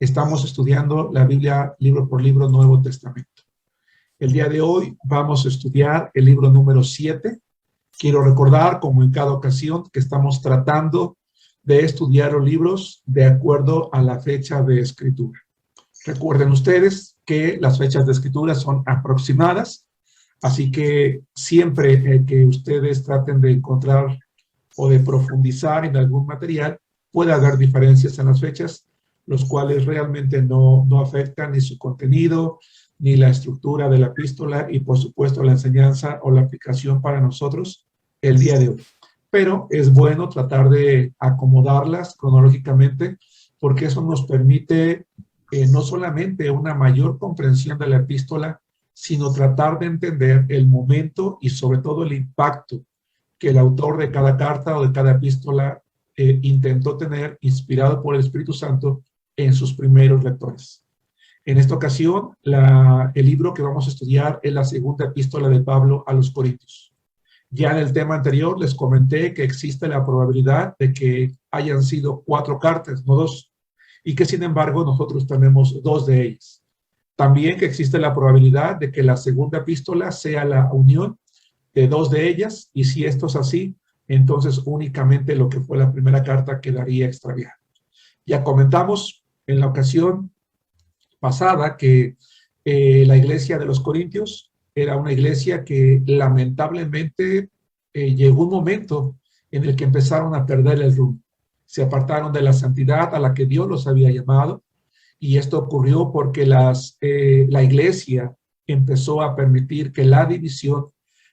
Estamos estudiando la Biblia libro por libro, Nuevo Testamento. El día de hoy vamos a estudiar el libro número 7. Quiero recordar, como en cada ocasión, que estamos tratando de estudiar los libros de acuerdo a la fecha de escritura. Recuerden ustedes que las fechas de escritura son aproximadas, así que siempre que ustedes traten de encontrar o de profundizar en algún material, puede haber diferencias en las fechas, los cuales realmente no afectan ni su contenido, ni la estructura de la epístola y por supuesto la enseñanza o la aplicación para nosotros el día de hoy. Pero es bueno tratar de acomodarlas cronológicamente porque eso nos permite no solamente una mayor comprensión de la epístola, sino tratar de entender el momento y sobre todo el impacto que el autor de cada carta o de cada epístola intentó tener, inspirado por el Espíritu Santo, en sus primeros lectores. En esta ocasión, el libro que vamos a estudiar es la segunda epístola de Pablo a los Corintios. Ya en el tema anterior les comenté que existe la probabilidad de que hayan sido 4 cartas, no 2, y que sin embargo nosotros tenemos 2 de ellas. También que existe la probabilidad de que la segunda epístola sea la unión de 2 de ellas, y si esto es así, entonces únicamente lo que fue la primera carta quedaría extraviada. Ya comentamos en la ocasión pasada que la iglesia de los Corintios era una iglesia que lamentablemente llegó un momento en el que empezaron a perder el rumbo. Se apartaron de la santidad a la que Dios los había llamado, y esto ocurrió porque la iglesia empezó a permitir que la división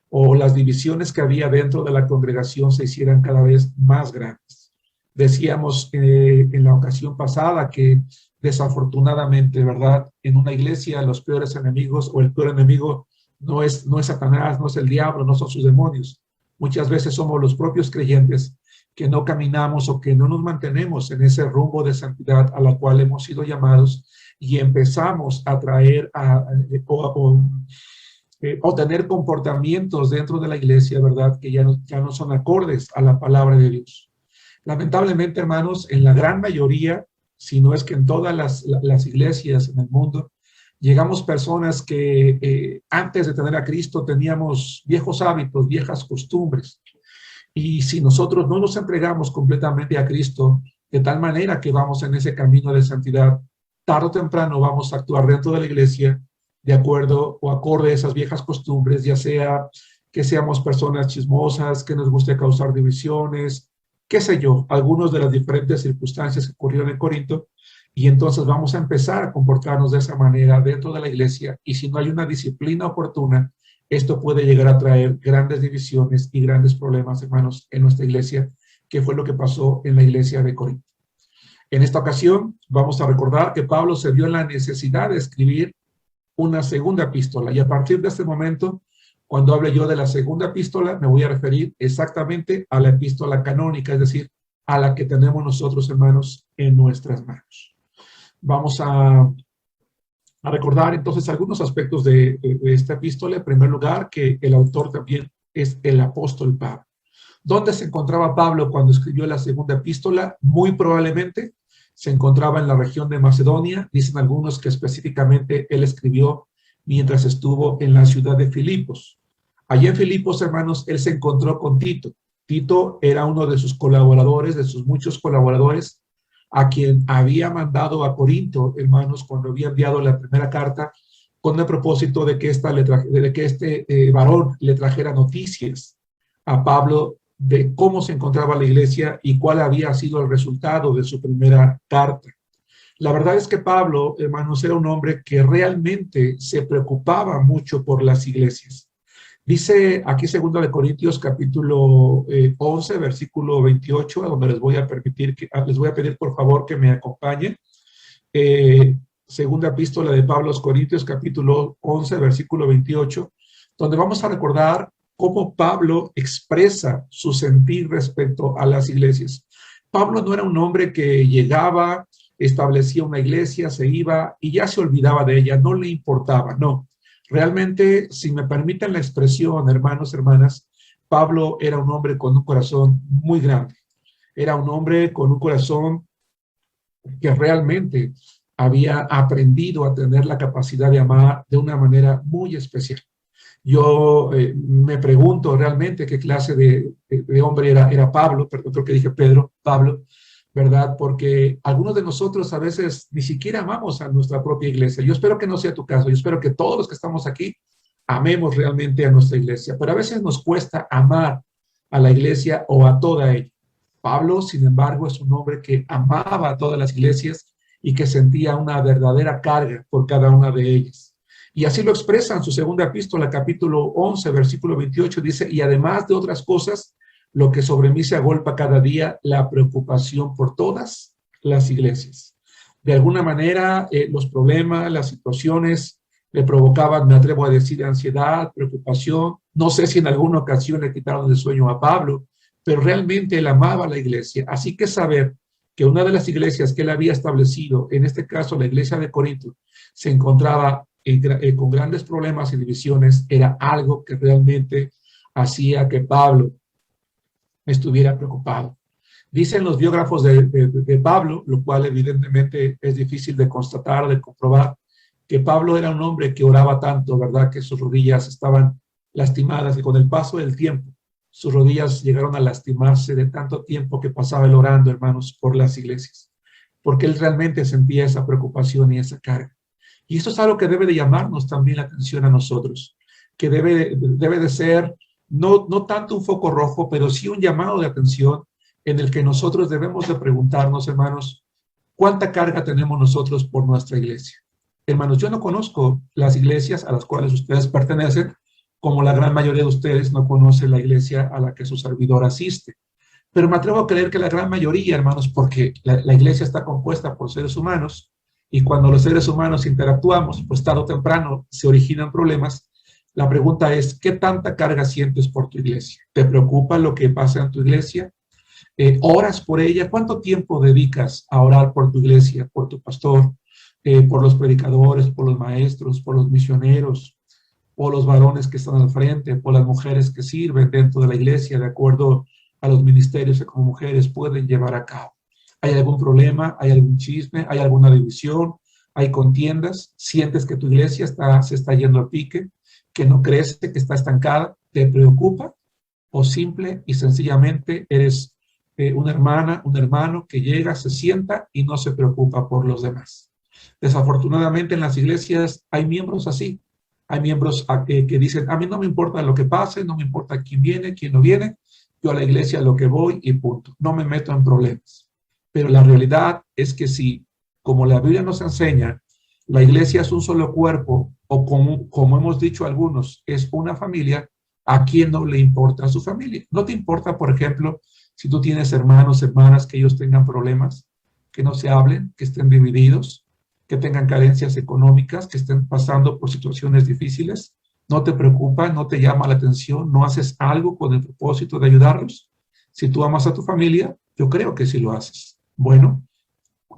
o las divisiones que había dentro de la congregación se hicieran cada vez más grandes. Decíamos en la ocasión pasada que desafortunadamente, ¿verdad? En una iglesia los peores enemigos o el peor enemigo no es Satanás, no es el diablo, no son sus demonios. Muchas veces somos los propios creyentes que no caminamos o que no nos mantenemos en ese rumbo de santidad a la cual hemos sido llamados y empezamos a traer o tener comportamientos dentro de la iglesia, ¿verdad? Que ya no son acordes a la palabra de Dios. Lamentablemente, hermanos, en la gran mayoría, si no es que en todas las iglesias en el mundo, llegamos personas que antes de tener a Cristo teníamos viejos hábitos, viejas costumbres. Y si nosotros no nos entregamos completamente a Cristo, de tal manera que vamos en ese camino de santidad, tarde o temprano vamos a actuar dentro de la iglesia de acuerdo o acorde a esas viejas costumbres, ya sea que seamos personas chismosas, que nos guste causar divisiones, qué sé yo, algunas de las diferentes circunstancias que ocurrieron en Corinto, y entonces vamos a empezar a comportarnos de esa manera dentro de la iglesia, y si no hay una disciplina oportuna, esto puede llegar a traer grandes divisiones y grandes problemas, hermanos, en nuestra iglesia, que fue lo que pasó en la iglesia de Corinto. En esta ocasión, vamos a recordar que Pablo se vio en la necesidad de escribir una segunda epístola, y a partir de este momento, cuando hable yo de la segunda epístola, me voy a referir exactamente a la epístola canónica, es decir, a la que tenemos nosotros, hermanos, en nuestras manos. Vamos a recordar entonces algunos aspectos de esta epístola. En primer lugar, que el autor también es el apóstol Pablo. ¿Dónde se encontraba Pablo cuando escribió la segunda epístola? Muy probablemente se encontraba en la región de Macedonia. Dicen algunos que específicamente él escribió mientras estuvo en la ciudad de Filipos. Allí en Filipos, hermanos, él se encontró con Tito. Tito era uno de sus colaboradores, de sus muchos colaboradores, a quien había mandado a Corinto, hermanos, cuando había enviado la primera carta, con el propósito de que este varón le trajera noticias a Pablo de cómo se encontraba la iglesia y cuál había sido el resultado de su primera carta. La verdad es que Pablo, hermanos, era un hombre que realmente se preocupaba mucho por las iglesias. Dice aquí 2 de Corintios capítulo 11, versículo 28, a donde les voy a pedir por favor que me acompañen. Segunda epístola de Pablo a los Corintios capítulo 11, versículo 28, donde vamos a recordar cómo Pablo expresa su sentir respecto a las iglesias. Pablo no era un hombre que llegaba, establecía una iglesia, se iba y ya se olvidaba de ella, no le importaba, no. Realmente, si me permiten la expresión, hermanos, hermanas, Pablo era un hombre con un corazón muy grande. Era un hombre con un corazón que realmente había aprendido a tener la capacidad de amar de una manera muy especial. Yo me pregunto realmente qué clase de hombre era Pablo, perdón, creo que dije Pedro, Pablo, ¿verdad? Porque algunos de nosotros a veces ni siquiera amamos a nuestra propia iglesia. Yo espero que no sea tu caso, yo espero que todos los que estamos aquí amemos realmente a nuestra iglesia, pero a veces nos cuesta amar a la iglesia o a toda ella. Pablo, sin embargo, es un hombre que amaba a todas las iglesias y que sentía una verdadera carga por cada una de ellas. Y así lo expresa en su segunda epístola, capítulo 11, versículo 28, dice, y además de otras cosas, lo que sobre mí se agolpa cada día, la preocupación por todas las iglesias. De alguna manera, los problemas, las situaciones le provocaban, me atrevo a decir, ansiedad, preocupación. No sé si en alguna ocasión le quitaron el sueño a Pablo, pero realmente él amaba a la iglesia. Así que saber que una de las iglesias que él había establecido, en este caso la iglesia de Corinto, se encontraba con grandes problemas y divisiones, era algo que realmente hacía que Pablo estuviera preocupado. Dicen los biógrafos de Pablo, lo cual evidentemente es difícil de constatar, de comprobar, que Pablo era un hombre que oraba tanto, ¿verdad? Que sus rodillas estaban lastimadas y con el paso del tiempo, sus rodillas llegaron a lastimarse de tanto tiempo que pasaba él orando, hermanos, por las iglesias, porque él realmente sentía esa preocupación y esa carga. Y esto es algo que debe de llamarnos también la atención a nosotros, que debe de ser no tanto un foco rojo, pero sí un llamado de atención en el que nosotros debemos de preguntarnos, hermanos, ¿cuánta carga tenemos nosotros por nuestra iglesia? Hermanos, yo no conozco las iglesias a las cuales ustedes pertenecen, como la gran mayoría de ustedes no conoce la iglesia a la que su servidor asiste. Pero me atrevo a creer que la gran mayoría, hermanos, porque la iglesia está compuesta por seres humanos, y cuando los seres humanos interactuamos, pues tarde o temprano se originan problemas. La pregunta es, ¿qué tanta carga sientes por tu iglesia? ¿Te preocupa lo que pasa en tu iglesia? ¿Oras por ella? ¿Cuánto tiempo dedicas a orar por tu iglesia, por tu pastor, por los predicadores, por los maestros, por los misioneros, por los varones que están al frente, por las mujeres que sirven dentro de la iglesia de acuerdo a los ministerios que como mujeres pueden llevar a cabo? ¿Hay algún problema? ¿Hay algún chisme? ¿Hay alguna división? ¿Hay contiendas? ¿Sientes que tu iglesia se está yendo a pique? ¿Que no crece? ¿Que está estancada? ¿Te preocupa? ¿O simple y sencillamente eres una hermana, un hermano que llega, se sienta y no se preocupa por los demás? Desafortunadamente en las iglesias hay miembros así. Hay miembros que dicen, a mí no me importa lo que pase, no me importa quién viene, quién no viene, yo a la iglesia lo que voy y punto. No me meto en problemas. Pero la realidad es que si, como la Biblia nos enseña, la iglesia es un solo cuerpo, o como hemos dicho algunos, es una familia, ¿a quién no le importa a su familia? ¿No te importa, por ejemplo, si tú tienes hermanos, hermanas, que ellos tengan problemas, que no se hablen, que estén divididos, que tengan carencias económicas, que estén pasando por situaciones difíciles? ¿No te preocupa, no te llama la atención, no haces algo con el propósito de ayudarlos? Si tú amas a tu familia, yo creo que sí lo haces. Bueno,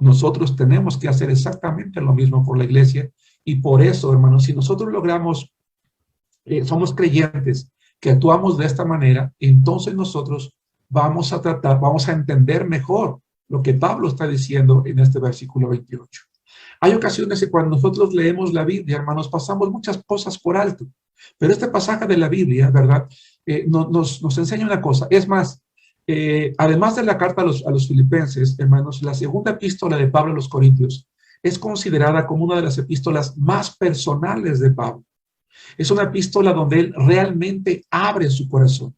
nosotros tenemos que hacer exactamente lo mismo por la iglesia, y por eso, hermanos, si nosotros logramos, somos creyentes que actuamos de esta manera, entonces nosotros vamos a entender mejor lo que Pablo está diciendo en este versículo 28. Hay ocasiones que cuando nosotros leemos la Biblia, hermanos, pasamos muchas cosas por alto, pero este pasaje de la Biblia, ¿verdad? Nos enseña una cosa. Es más, además de la carta a los filipenses, hermanos, la segunda epístola de Pablo a los Corintios es considerada como una de las epístolas más personales de Pablo. Es una epístola donde él realmente abre su corazón,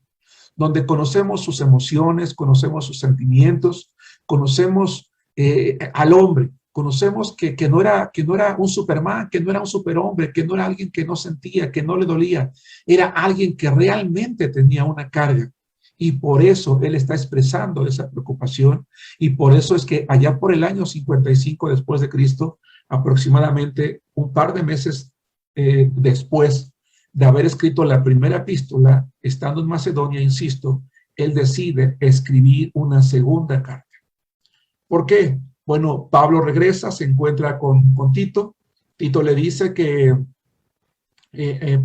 donde conocemos sus emociones, conocemos sus sentimientos, conocemos al hombre, conocemos que no era un Superman, que no era un superhombre, que no era alguien que no sentía, que no le dolía, era alguien que realmente tenía una carga. Y por eso él está expresando esa preocupación, y por eso es que allá por el año 55 después de Cristo, aproximadamente un par de meses después de haber escrito la primera epístola, estando en Macedonia, insisto, él decide escribir una segunda carta. ¿Por qué? Bueno, Pablo regresa, se encuentra con Tito. Tito le dice que,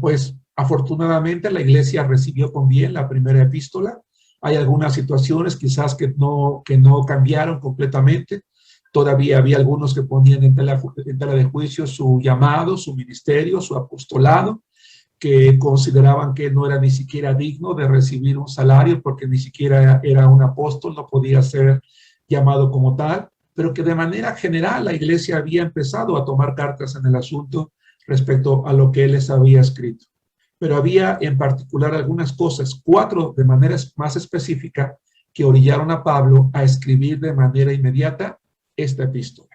pues, afortunadamente la iglesia recibió con bien la primera epístola. Hay algunas situaciones quizás que no cambiaron completamente. Todavía había algunos que ponían en tela de juicio su llamado, su ministerio, su apostolado, que consideraban que no era ni siquiera digno de recibir un salario porque ni siquiera era un apóstol, no podía ser llamado como tal, pero que de manera general la iglesia había empezado a tomar cartas en el asunto respecto a lo que él les había escrito. Pero había en particular algunas cosas, 4 de manera más específica, que orillaron a Pablo a escribir de manera inmediata esta epístola.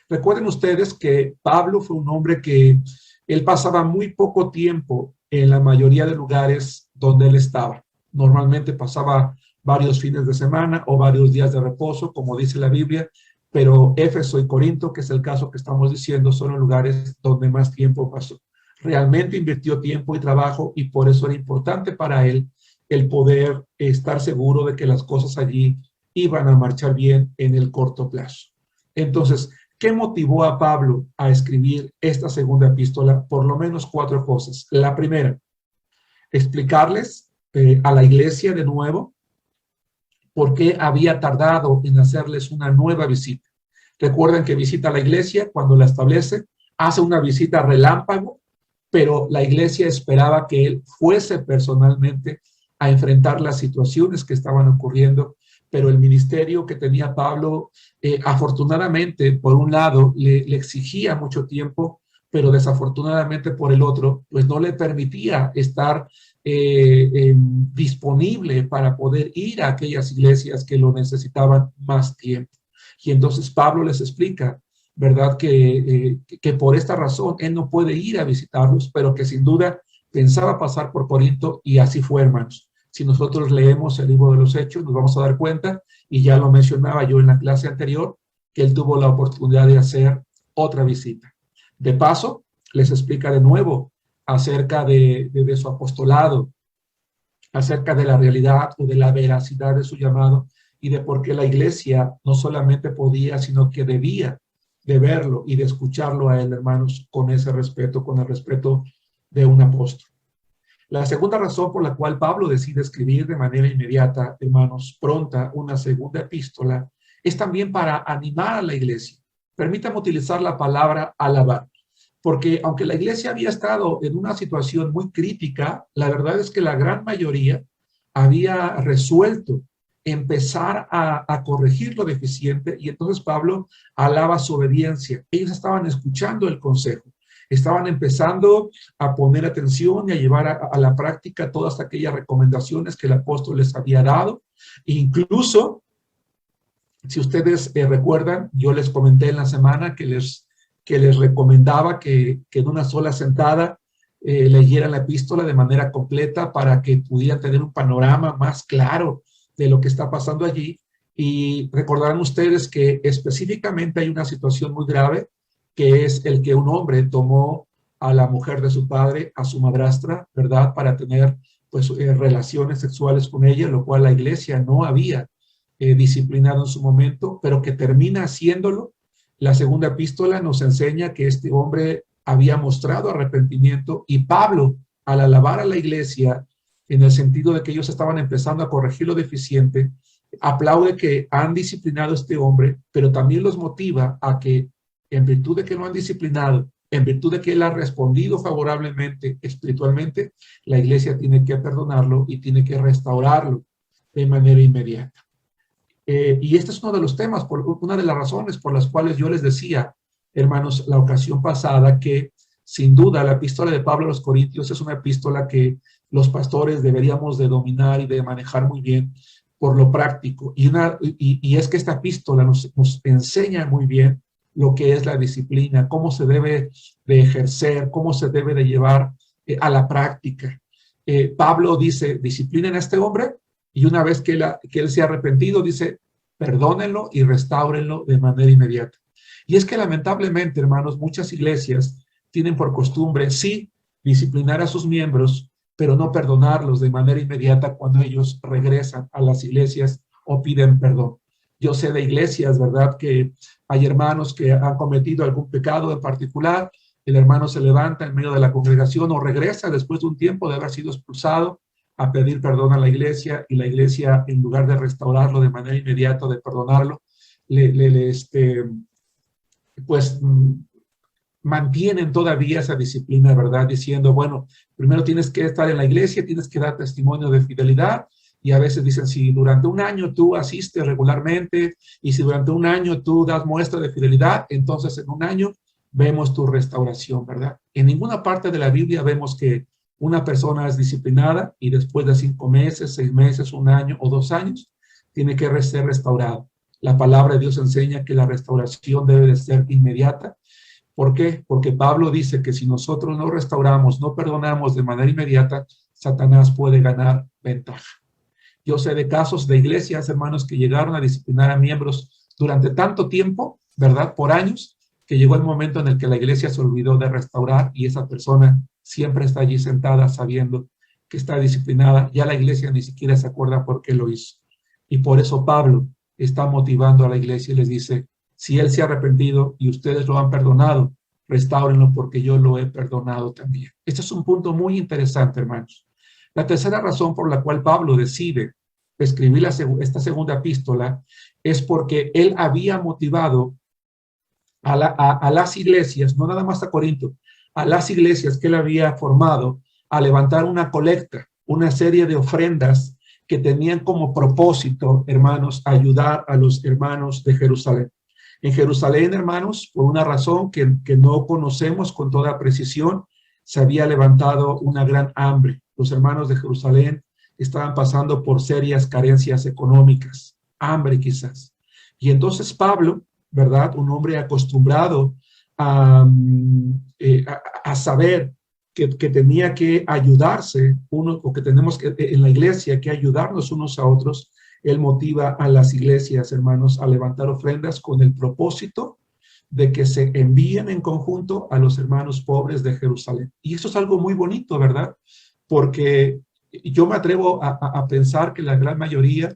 Recuerden ustedes que Pablo fue un hombre que él pasaba muy poco tiempo en la mayoría de lugares donde él estaba. Normalmente pasaba varios fines de semana o varios días de reposo, como dice la Biblia, pero Éfeso y Corinto, que es el caso que estamos diciendo, son los lugares donde más tiempo pasó. Realmente invirtió tiempo y trabajo y por eso era importante para él el poder estar seguro de que las cosas allí iban a marchar bien en el corto plazo. Entonces, ¿qué motivó a Pablo a escribir esta segunda epístola? Por lo menos 4 cosas. La primera, explicarles a la iglesia de nuevo por qué había tardado en hacerles una nueva visita. Recuerden que visita a la iglesia cuando la establece, hace una visita relámpago, pero la iglesia esperaba que él fuese personalmente a enfrentar las situaciones que estaban ocurriendo, pero el ministerio que tenía Pablo, afortunadamente, por un lado, le exigía mucho tiempo, pero desafortunadamente por el otro, pues no le permitía estar disponible para poder ir a aquellas iglesias que lo necesitaban más tiempo. Y entonces Pablo les explica, ¿verdad? Que por esta razón él no puede ir a visitarlos, pero que sin duda pensaba pasar por Corinto y así fue, hermanos. Si nosotros leemos el libro de los Hechos, nos vamos a dar cuenta, y ya lo mencionaba yo en la clase anterior, que él tuvo la oportunidad de hacer otra visita. De paso, les explica de nuevo acerca de su apostolado, acerca de la realidad o de la veracidad de su llamado y de por qué la iglesia no solamente podía, sino que debía de verlo y de escucharlo a él, hermanos, con ese respeto, con el respeto de un apóstol. La segunda razón por la cual Pablo decide escribir de manera inmediata, hermanos, pronta, una segunda epístola, es también para animar a la iglesia. Permítame utilizar la palabra alabar, porque aunque la iglesia había estado en una situación muy crítica, la verdad es que la gran mayoría había resuelto empezar a corregir lo deficiente, y entonces Pablo alaba su obediencia. Ellos estaban escuchando el consejo. Estaban empezando a poner atención y a llevar a la práctica todas aquellas recomendaciones que el apóstol les había dado. Incluso, si ustedes recuerdan, yo les comenté en la semana que les recomendaba que en una sola sentada leyeran la epístola de manera completa para que pudieran tener un panorama más claro de lo que está pasando allí. Y recordarán ustedes que específicamente hay una situación muy grave, que es el que un hombre tomó a la mujer de su padre, a su madrastra, ¿verdad? Para tener pues relaciones sexuales con ella, lo cual la iglesia no había disciplinado en su momento, pero que termina haciéndolo. La segunda epístola nos enseña que este hombre había mostrado arrepentimiento, y Pablo, al alabar a la iglesia, en el sentido de que ellos estaban empezando a corregir lo deficiente, aplaude que han disciplinado a este hombre, pero también los motiva a que, en virtud de que lo han disciplinado, en virtud de que él ha respondido favorablemente espiritualmente, la iglesia tiene que perdonarlo y tiene que restaurarlo de manera inmediata. Y este es uno de los temas, una de las razones por las cuales yo les decía, hermanos, la ocasión pasada, que sin duda la epístola de Pablo a los Corintios es una epístola que los pastores deberíamos de dominar y de manejar muy bien por lo práctico. Y es que esta epístola nos enseña muy bien lo que es la disciplina, cómo se debe de ejercer, cómo se debe de llevar a la práctica. Pablo dice, disciplinen a este hombre, y una vez que él se ha arrepentido, dice, perdónenlo y restáurenlo de manera inmediata. Y es que lamentablemente, hermanos, muchas iglesias tienen por costumbre, sí, disciplinar a sus miembros, pero no perdonarlos de manera inmediata cuando ellos regresan a las iglesias o piden perdón. Yo sé de iglesias, ¿verdad?, que hay hermanos que han cometido algún pecado en particular, el hermano se levanta en medio de la congregación o regresa después de un tiempo de haber sido expulsado a pedir perdón a la iglesia, y la iglesia, en lugar de restaurarlo de manera inmediata, de perdonarlo, pues mantienen todavía esa disciplina, ¿verdad? Diciendo, bueno, primero tienes que estar en la iglesia, tienes que dar testimonio de fidelidad, y a veces dicen, si durante un año tú asistes regularmente, y si durante un año tú das muestra de fidelidad, entonces en un año vemos tu restauración, ¿verdad? En ninguna parte de la Biblia vemos que una persona es disciplinada y después de 5 meses, 6 meses, 1 año o 2 años, tiene que ser restaurado. La palabra de Dios enseña que la restauración debe de ser inmediata. ¿Por qué? Porque Pablo dice que si nosotros no restauramos, no perdonamos de manera inmediata, Satanás puede ganar ventaja. Yo sé de casos de iglesias, hermanos, que llegaron a disciplinar a miembros durante tanto tiempo, ¿verdad? Por años, que llegó el momento en el que la iglesia se olvidó de restaurar y esa persona siempre está allí sentada sabiendo que está disciplinada. Ya la iglesia ni siquiera se acuerda por qué lo hizo. Y por eso Pablo está motivando a la iglesia y les dice, si él se ha arrepentido y ustedes lo han perdonado, restáurenlo porque yo lo he perdonado también. Este es un punto muy interesante, hermanos. La tercera razón por la cual Pablo decide escribir esta segunda epístola es porque él había motivado a las iglesias, no nada más a Corinto, a las iglesias que él había formado a levantar una colecta, una serie de ofrendas que tenían como propósito, hermanos, ayudar a los hermanos de Jerusalén. En Jerusalén, hermanos, por una razón que no conocemos con toda precisión, se había levantado una gran hambre. Los hermanos de Jerusalén estaban pasando por serias carencias económicas, hambre quizás. Y entonces Pablo, ¿verdad? Un hombre acostumbrado a saber que tenía que ayudarse uno, o que tenemos que en la iglesia que ayudarnos unos a otros, él motiva a las iglesias, hermanos, a levantar ofrendas con el propósito de que se envíen en conjunto a los hermanos pobres de Jerusalén. Y eso es algo muy bonito, ¿verdad? Porque yo me atrevo a pensar que la gran mayoría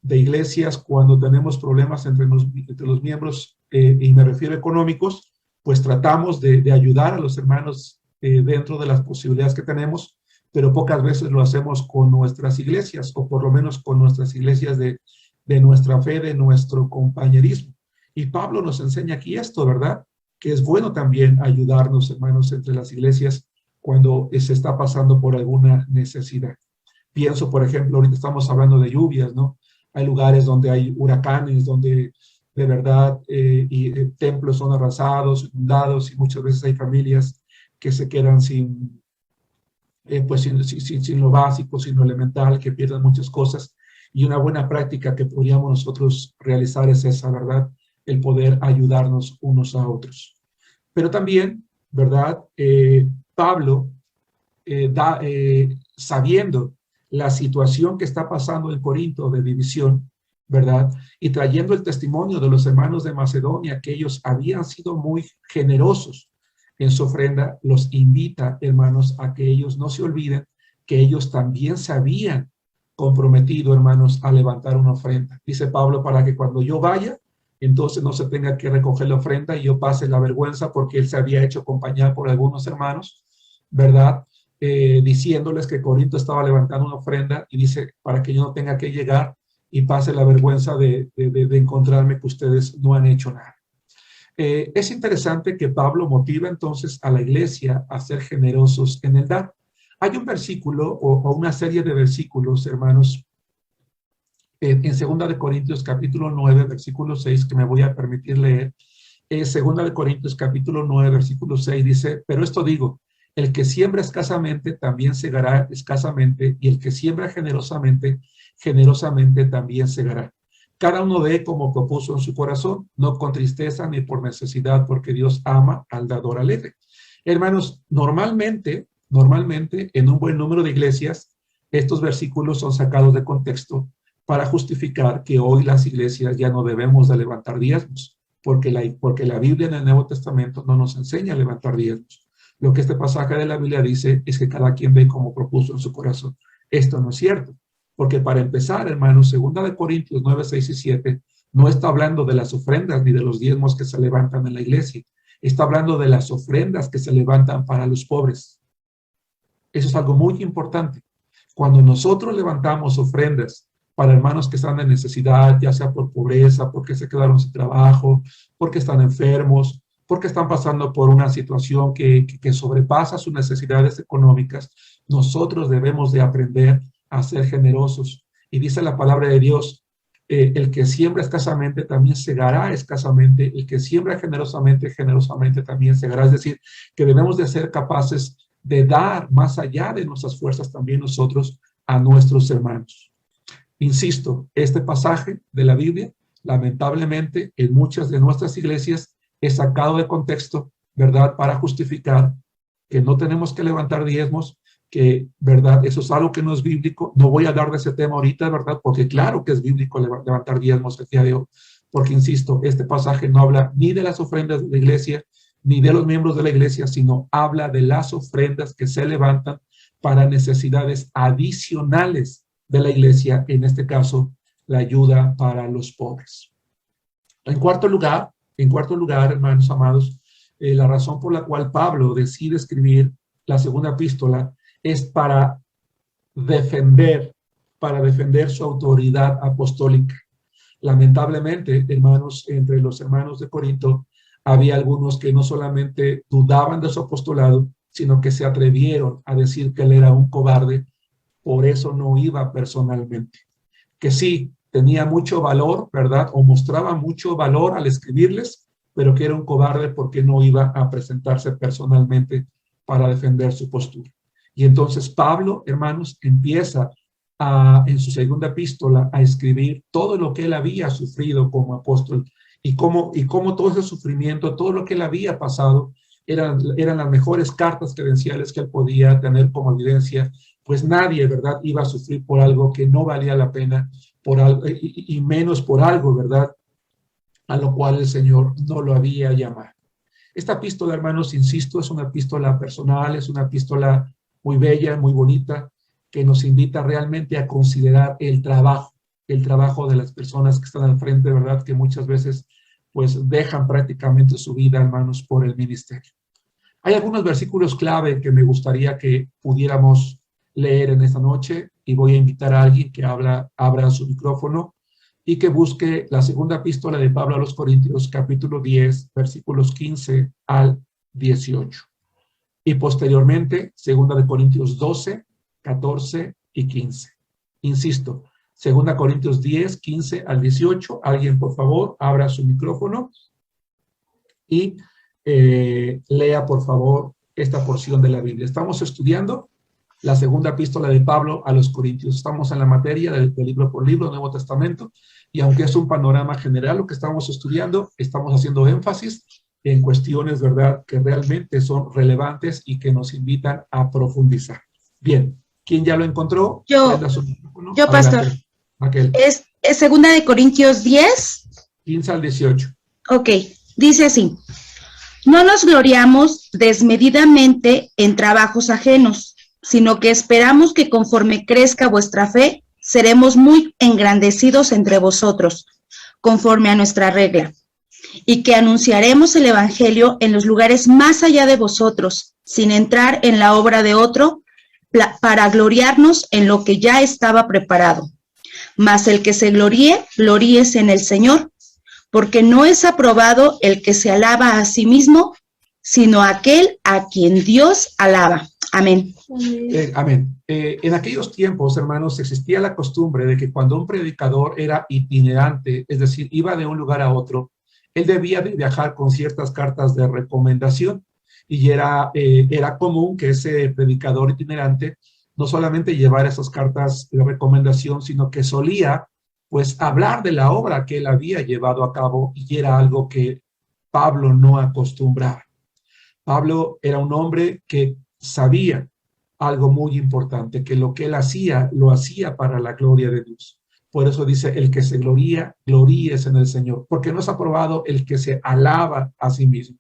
de iglesias, cuando tenemos problemas entre los miembros, y me refiero a económicos, pues tratamos de ayudar a los hermanos dentro de las posibilidades que tenemos, pero pocas veces lo hacemos con nuestras iglesias, o por lo menos con nuestras iglesias de nuestra fe, de nuestro compañerismo. Y Pablo nos enseña aquí esto, ¿verdad? Que es bueno también ayudarnos, hermanos, entre las iglesias cuando se está pasando por alguna necesidad. Pienso, por ejemplo, ahorita estamos hablando de lluvias, ¿no? Hay lugares donde hay huracanes, donde de verdad templos son arrasados, inundados, y muchas veces hay familias que se quedan sin lo básico, sin lo elemental, que pierden muchas cosas. Y una buena práctica que podríamos nosotros realizar es esa, ¿verdad? El poder ayudarnos unos a otros. Pero también, ¿verdad? Pablo, sabiendo la situación que está pasando en Corinto de división, ¿verdad? Y trayendo el testimonio de los hermanos de Macedonia, que ellos habían sido muy generosos en su ofrenda, los invita, hermanos, a que ellos no se olviden que ellos también se habían comprometido, hermanos, a levantar una ofrenda. Dice Pablo, para que cuando yo vaya, entonces no se tenga que recoger la ofrenda y yo pase la vergüenza, porque él se había hecho acompañar por algunos hermanos, ¿verdad? Diciéndoles que Corinto estaba levantando una ofrenda, y dice, para que yo no tenga que llegar y pase la vergüenza de encontrarme que ustedes no han hecho nada. Es interesante que Pablo motiva entonces a la iglesia a ser generosos en el dar. Hay un versículo o una serie de versículos, hermanos, en 2 de Corintios capítulo 9, versículo 6, que me voy a permitir leer. 2 de Corintios capítulo 9, versículo 6 dice, pero esto digo, el que siembra escasamente también segará escasamente, y el que siembra generosamente, generosamente también segará. Cada uno dé como propuso en su corazón, no con tristeza ni por necesidad, porque Dios ama al dador alegre. Hermanos, normalmente, en un buen número de iglesias, estos versículos son sacados de contexto para justificar que hoy las iglesias ya no debemos de levantar diezmos, porque la Biblia en el Nuevo Testamento no nos enseña a levantar diezmos. Lo que este pasaje de la Biblia dice es que cada quien ve como propuso en su corazón. Esto no es cierto. Porque para empezar, hermanos, 2 de Corintios 9, 6 y 7 no está hablando de las ofrendas ni de los diezmos que se levantan en la iglesia. Está hablando de las ofrendas que se levantan para los pobres. Eso es algo muy importante. Cuando nosotros levantamos ofrendas para hermanos que están en necesidad, ya sea por pobreza, porque se quedaron sin trabajo, porque están enfermos, porque están pasando por una situación que sobrepasa sus necesidades económicas. Nosotros debemos de aprender a ser generosos. Y dice la palabra de Dios, el que siembra escasamente también segará escasamente, el que siembra generosamente, generosamente también segará. Es decir, que debemos de ser capaces de dar más allá de nuestras fuerzas también nosotros a nuestros hermanos. Insisto, este pasaje de la Biblia, lamentablemente, en muchas de nuestras iglesias es sacado de contexto, ¿verdad?, para justificar que no tenemos que levantar diezmos, que, ¿verdad?, eso es algo que no es bíblico. No voy a hablar de ese tema ahorita, ¿verdad?, porque claro que es bíblico levantar diezmos el día de hoy, porque, insisto, este pasaje no habla ni de las ofrendas de la iglesia, ni de los miembros de la iglesia, sino habla de las ofrendas que se levantan para necesidades adicionales de la iglesia, en este caso, la ayuda para los pobres. En cuarto lugar, hermanos amados, la razón por la cual Pablo decide escribir la segunda epístola es para defender su autoridad apostólica. Lamentablemente, hermanos, entre los hermanos de Corinto, había algunos que no solamente dudaban de su apostolado, sino que se atrevieron a decir que él era un cobarde, por eso no iba personalmente. Que sí, tenía mucho valor, ¿verdad? O mostraba mucho valor al escribirles, pero que era un cobarde porque no iba a presentarse personalmente para defender su postura. Y entonces Pablo, hermanos, empieza en su segunda epístola a escribir todo lo que él había sufrido como apóstol y cómo todo ese sufrimiento, todo lo que él había pasado, eran las mejores cartas credenciales que él podía tener como evidencia, pues nadie, ¿verdad?, iba a sufrir por algo que no valía la pena, por algo, y menos por algo, ¿verdad?, a lo cual el Señor no lo había llamado. Esta epístola, hermanos, insisto, es una epístola personal, es una epístola muy bella, muy bonita, que nos invita realmente a considerar el trabajo de las personas que están al frente, ¿verdad?, que muchas veces pues dejan prácticamente su vida, hermanos, por el ministerio. Hay algunos versículos clave que me gustaría que pudiéramos leer en esta noche, y voy a invitar a alguien que abra su micrófono y que busque la segunda epístola de Pablo a los Corintios, capítulo 10, versículos 15 al 18. Y posteriormente, segunda de Corintios 12, 14 y 15. Insisto, segunda Corintios 10, 15 al 18. Alguien, por favor, abra su micrófono y lea, por favor, esta porción de la Biblia. Estamos estudiando la segunda epístola de Pablo a los Corintios. Estamos en la materia del libro por libro, Nuevo Testamento, y aunque es un panorama general lo que estamos estudiando, estamos haciendo énfasis en cuestiones, ¿verdad?, que realmente son relevantes y que nos invitan a profundizar. Bien, ¿quién ya lo encontró? Yo, pastor. Aquel. Es segunda de Corintios 10. 15 al 18. Ok, dice así. No nos gloriamos desmedidamente en trabajos ajenos, sino que esperamos que conforme crezca vuestra fe, seremos muy engrandecidos entre vosotros, conforme a nuestra regla, y que anunciaremos el evangelio en los lugares más allá de vosotros, sin entrar en la obra de otro, para gloriarnos en lo que ya estaba preparado. Mas el que se gloríe, gloríese en el Señor, porque no es aprobado el que se alaba a sí mismo, sino aquel a quien Dios alaba. Amén. Amén. En aquellos tiempos, hermanos, existía la costumbre de que cuando un predicador era itinerante, es decir, iba de un lugar a otro, él debía de viajar con ciertas cartas de recomendación, y era común que ese predicador itinerante no solamente llevara esas cartas de recomendación, sino que solía pues hablar de la obra que él había llevado a cabo, y era algo que Pablo no acostumbraba. Pablo era un hombre que sabía algo muy importante, que lo que él hacía, lo hacía para la gloria de Dios. Por eso dice, el que se gloría, gloríese en el Señor, porque no es aprobado el que se alaba a sí mismo.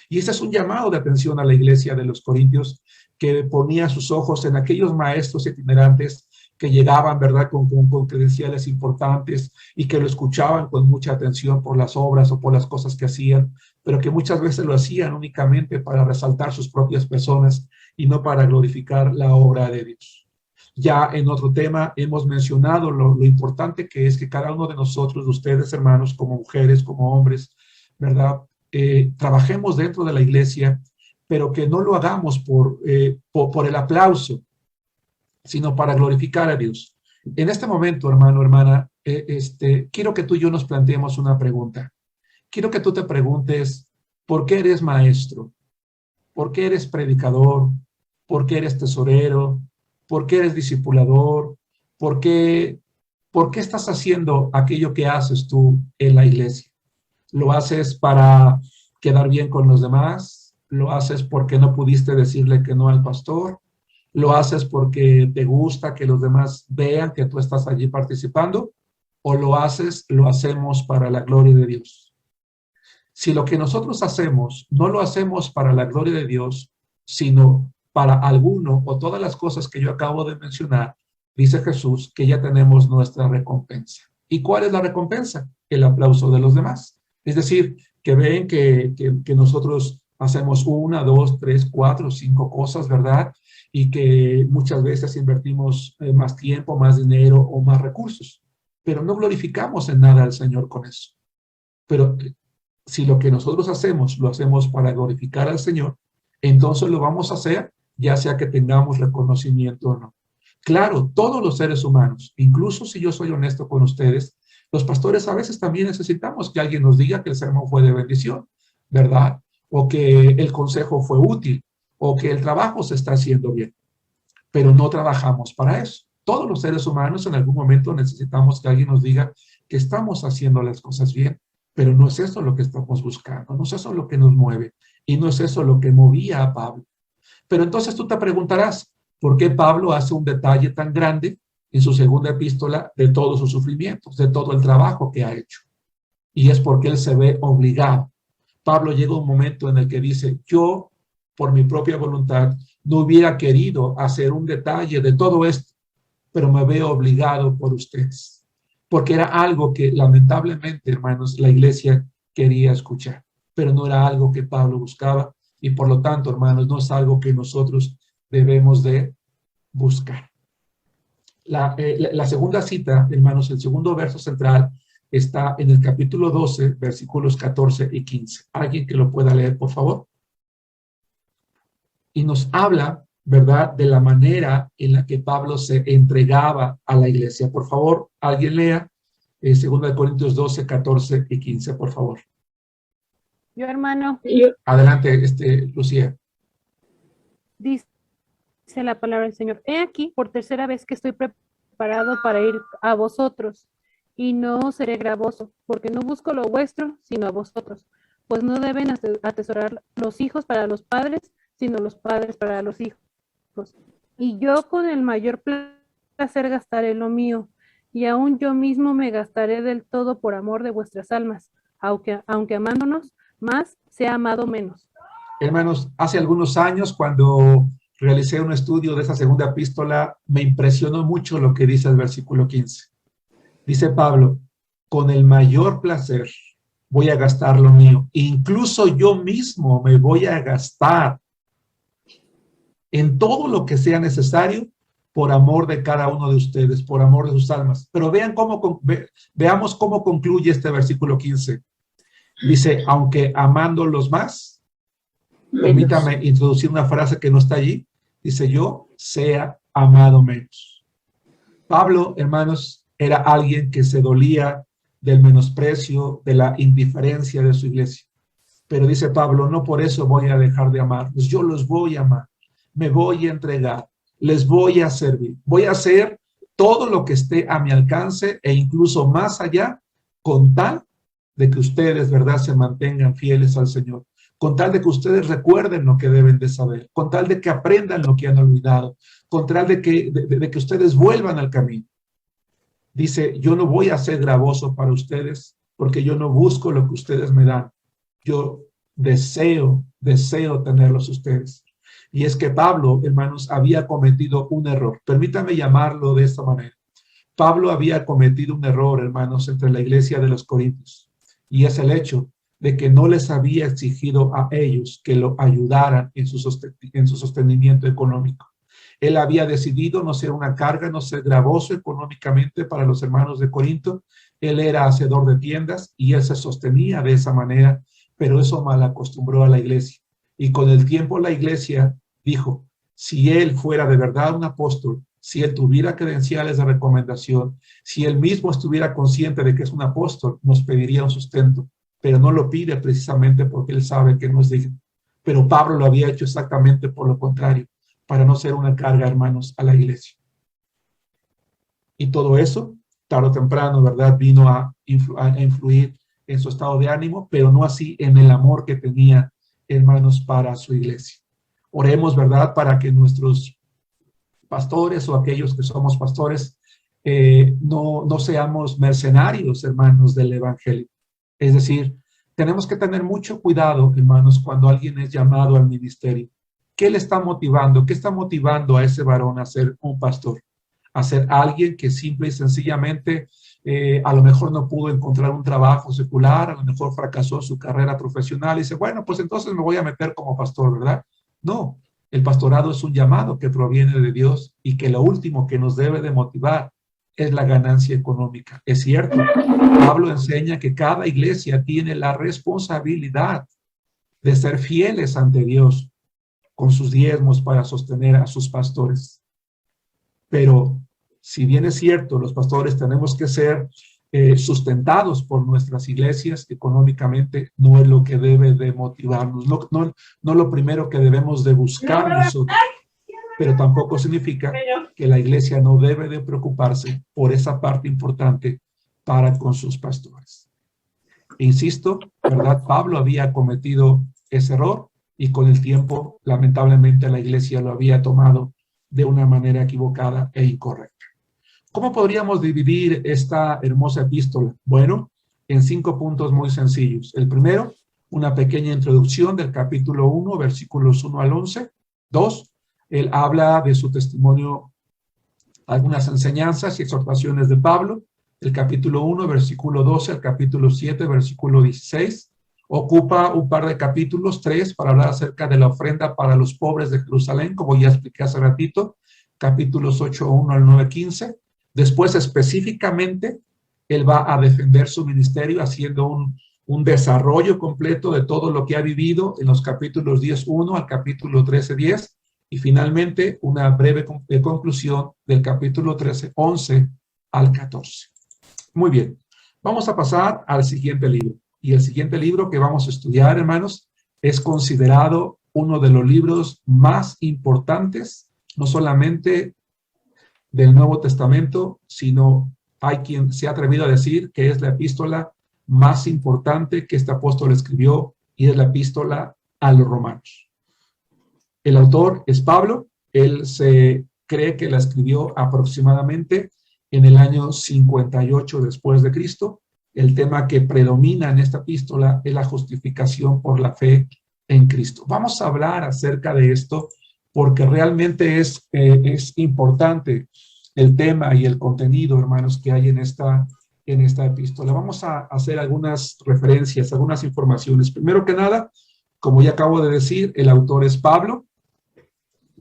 Y ese es un llamado de atención a la iglesia de los Corintios, que ponía sus ojos en aquellos maestros itinerantes que llegaban, ¿verdad?, con credenciales importantes y que lo escuchaban con mucha atención por las obras o por las cosas que hacían, pero que muchas veces lo hacían únicamente para resaltar sus propias personas y no para glorificar la obra de Dios. Ya en otro tema hemos mencionado lo importante que es que cada uno de nosotros, de ustedes hermanos, como mujeres, como hombres, ¿verdad? Trabajemos dentro de la iglesia, pero que no lo hagamos por el aplauso, sino para glorificar a Dios. En este momento, hermano, hermana, quiero que tú y yo nos planteemos una pregunta. Quiero que tú te preguntes, ¿por qué eres maestro? ¿Por qué eres predicador? ¿Por qué eres tesorero? ¿Por qué eres discipulador? ¿Por qué estás haciendo aquello que haces tú en la iglesia? ¿Lo haces para quedar bien con los demás? ¿Lo haces porque no pudiste decirle que no al pastor? ¿Lo haces porque te gusta que los demás vean que tú estás allí participando? ¿O lo hacemos para la gloria de Dios? Si lo que nosotros hacemos no lo hacemos para la gloria de Dios, sino para alguno o todas las cosas que yo acabo de mencionar, dice Jesús que ya tenemos nuestra recompensa. ¿Y cuál es la recompensa? El aplauso de los demás. Es decir, que ven que nosotros hacemos 1, 2, 3, 4, 5 cosas, ¿verdad? Y que muchas veces invertimos más tiempo, más dinero o más recursos, pero no glorificamos en nada al Señor con eso. Pero si lo que nosotros hacemos, lo hacemos para glorificar al Señor, entonces lo vamos a hacer, ya sea que tengamos reconocimiento o no. Claro, todos los seres humanos, incluso si yo soy honesto con ustedes, los pastores a veces también necesitamos que alguien nos diga que el sermón fue de bendición, ¿verdad? O que el consejo fue útil, o que el trabajo se está haciendo bien. Pero no trabajamos para eso. Todos los seres humanos en algún momento necesitamos que alguien nos diga que estamos haciendo las cosas bien, pero no es eso lo que estamos buscando, no es eso lo que nos mueve, y no es eso lo que movía a Pablo. Pero entonces tú te preguntarás, ¿por qué Pablo hace un detalle tan grande en su segunda epístola de todos sus sufrimientos, de todo el trabajo que ha hecho? Y es porque él se ve obligado. Pablo llega a un momento en el que dice, yo, por mi propia voluntad, no hubiera querido hacer un detalle de todo esto, pero me veo obligado por ustedes, porque era algo que lamentablemente, hermanos, la iglesia quería escuchar, pero no era algo que Pablo buscaba, y por lo tanto, hermanos, no es algo que nosotros debemos de buscar. La segunda cita, hermanos, el segundo verso central está en el capítulo 12, versículos 14 y 15. ¿Alguien que lo pueda leer, por favor? Y nos habla, ¿verdad?, de la manera en la que Pablo se entregaba a la iglesia. Por favor, alguien lea 2 Corintios 12, 14 y 15, por favor. Yo, hermano. Adelante, Lucía. Dice la palabra del Señor. He aquí, por tercera vez que estoy preparado para ir a vosotros, y no seré gravoso, porque no busco lo vuestro, sino a vosotros. Pues no deben atesorar los hijos para los padres, sino los padres para los hijos. Y yo con el mayor placer gastaré lo mío, y aún yo mismo me gastaré del todo por amor de vuestras almas, aunque amándonos más, sea amado menos. Hermanos, hace algunos años, cuando realicé un estudio de esa segunda epístola, me impresionó mucho lo que dice el versículo 15. Dice Pablo, con el mayor placer voy a gastar lo mío, incluso yo mismo me voy a gastar en todo lo que sea necesario por amor de cada uno de ustedes, por amor de sus almas. Pero veamos cómo concluye este versículo 15. Dice, aunque amándolos más, permítame introducir una frase que no está allí, dice yo, sea amado menos. Pablo, hermanos, era alguien que se dolía del menosprecio, de la indiferencia de su iglesia. Pero dice Pablo, no por eso voy a dejar de amarlos, yo los voy a amar. Me voy a entregar, les voy a servir, voy a hacer todo lo que esté a mi alcance e incluso más allá, con tal de que ustedes, ¿verdad?, se mantengan fieles al Señor, con tal de que ustedes recuerden lo que deben de saber, con tal de que aprendan lo que han olvidado, con tal de que ustedes vuelvan al camino. Dice, yo no voy a ser gravoso para ustedes porque yo no busco lo que ustedes me dan. Yo deseo tenerlos ustedes. Y es que Pablo, hermanos, había cometido un error. Permítame llamarlo de esta manera. Pablo había cometido un error, hermanos, entre la iglesia de los Corintios. Y es el hecho de que no les había exigido a ellos que lo ayudaran en su sostenimiento económico. Él había decidido no ser una carga, no ser gravoso económicamente para los hermanos de Corinto. Él era hacedor de tiendas y él se sostenía de esa manera, pero eso malacostumbró a la iglesia. Y con el tiempo la iglesia dijo, si él fuera de verdad un apóstol, si él tuviera credenciales de recomendación, si él mismo estuviera consciente de que es un apóstol, nos pediría un sustento, pero no lo pide precisamente porque él sabe que no es digno. Pero Pablo lo había hecho exactamente por lo contrario, para no ser una carga, hermanos, a la iglesia. Y todo eso, tarde o temprano, ¿verdad?, vino a influir en su estado de ánimo, pero no así en el amor que tenía, hermanos, para su iglesia. Oremos, ¿verdad?, para que nuestros pastores o aquellos que somos pastores no seamos mercenarios, hermanos, del evangelio. Es decir, tenemos que tener mucho cuidado, hermanos, cuando alguien es llamado al ministerio. ¿Qué le está motivando? ¿Qué está motivando a ese varón a ser un pastor? A ser alguien que simple y sencillamente a lo mejor no pudo encontrar un trabajo secular, a lo mejor fracasó su carrera profesional y dice, bueno, pues entonces me voy a meter como pastor, ¿verdad? No, el pastorado es un llamado que proviene de Dios y que lo último que nos debe de motivar es la ganancia económica. Es cierto, Pablo enseña que cada iglesia tiene la responsabilidad de ser fieles ante Dios con sus diezmos para sostener a sus pastores. Pero si bien es cierto, los pastores tenemos que ser sustentados por nuestras iglesias económicamente, no es lo que debe de motivarnos, no lo primero que debemos de buscar nosotros, pero tampoco significa que la iglesia no debe de preocuparse por esa parte importante para con sus pastores. Insisto, ¿verdad? Pablo había cometido ese error y con el tiempo, lamentablemente, la iglesia lo había tomado de una manera equivocada e incorrecta. ¿Cómo podríamos dividir esta hermosa epístola? Bueno, en 5 puntos muy sencillos. El primero, una pequeña introducción del capítulo 1, versículos 1 al 11. 2, él habla de su testimonio, algunas enseñanzas y exhortaciones de Pablo. El capítulo 1, versículo 12 al capítulo 7, versículo 16. Ocupa un par de capítulos, 3, para hablar acerca de la ofrenda para los pobres de Jerusalén, como ya expliqué hace ratito, capítulos 8, 1 al 9, 15. Después, específicamente, él va a defender su ministerio haciendo un desarrollo completo de todo lo que ha vivido en los capítulos 10, 1 al capítulo 13, 10. Y finalmente, una breve conclusión del capítulo 13, 11 al 14. Muy bien, vamos a pasar al siguiente libro. Y el siguiente libro que vamos a estudiar, hermanos, es considerado uno de los libros más importantes, no solamente del Nuevo Testamento, sino hay quien se ha atrevido a decir que es la epístola más importante que este apóstol escribió y es la epístola a los romanos. El autor es Pablo, él se cree que la escribió aproximadamente en el año 58 después de Cristo. El tema que predomina en esta epístola es la justificación por la fe en Cristo. Vamos a hablar acerca de esto porque realmente es importante el tema y el contenido, hermanos, que hay en esta epístola. Vamos a hacer algunas referencias, algunas informaciones. Primero que nada, como ya acabo de decir, el autor es Pablo.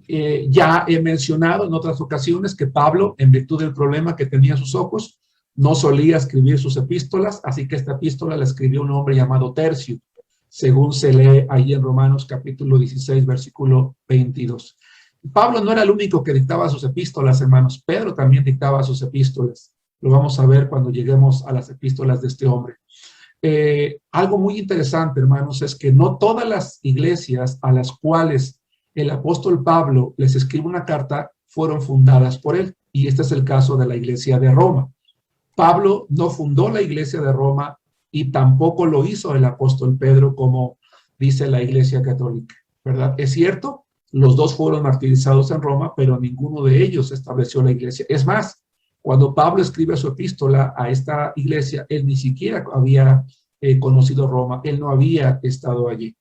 Ya he mencionado en otras ocasiones que Pablo, en virtud del problema que tenía a sus ojos, no solía escribir sus epístolas, así que esta epístola la escribió un hombre llamado Tercio, según se lee ahí en Romanos capítulo 16, versículo 22. Pablo no era el único que dictaba sus epístolas, hermanos. Pedro también dictaba sus epístolas. Lo vamos a ver cuando lleguemos a las epístolas de este hombre. Algo muy interesante, hermanos, es que no todas las iglesias a las cuales el apóstol Pablo les escribe una carta fueron fundadas por él. Y este es el caso de la iglesia de Roma. Pablo no fundó la iglesia de Roma y tampoco lo hizo el apóstol Pedro, como dice la iglesia católica, ¿verdad? Es cierto, los dos fueron martirizados en Roma, pero ninguno de ellos estableció la iglesia. Es más, cuando Pablo escribe su epístola a esta iglesia, él ni siquiera había conocido Roma, él no había estado allí.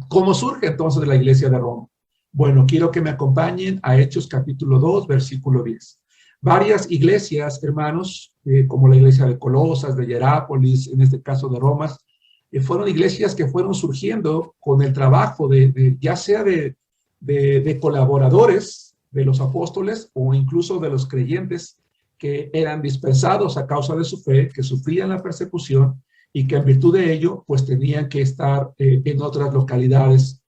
¿Cómo surge entonces la iglesia de Roma? Bueno, quiero que me acompañen a Hechos capítulo 2, versículo 10. Varias iglesias, hermanos, como la iglesia de Colosas, de Hierápolis, en este caso de Roma, fueron iglesias que fueron surgiendo con el trabajo ya sea de de colaboradores de los apóstoles o incluso de los creyentes que eran dispersados a causa de su fe, que sufrían la persecución y que en virtud de ello, pues tenían que estar en otras localidades,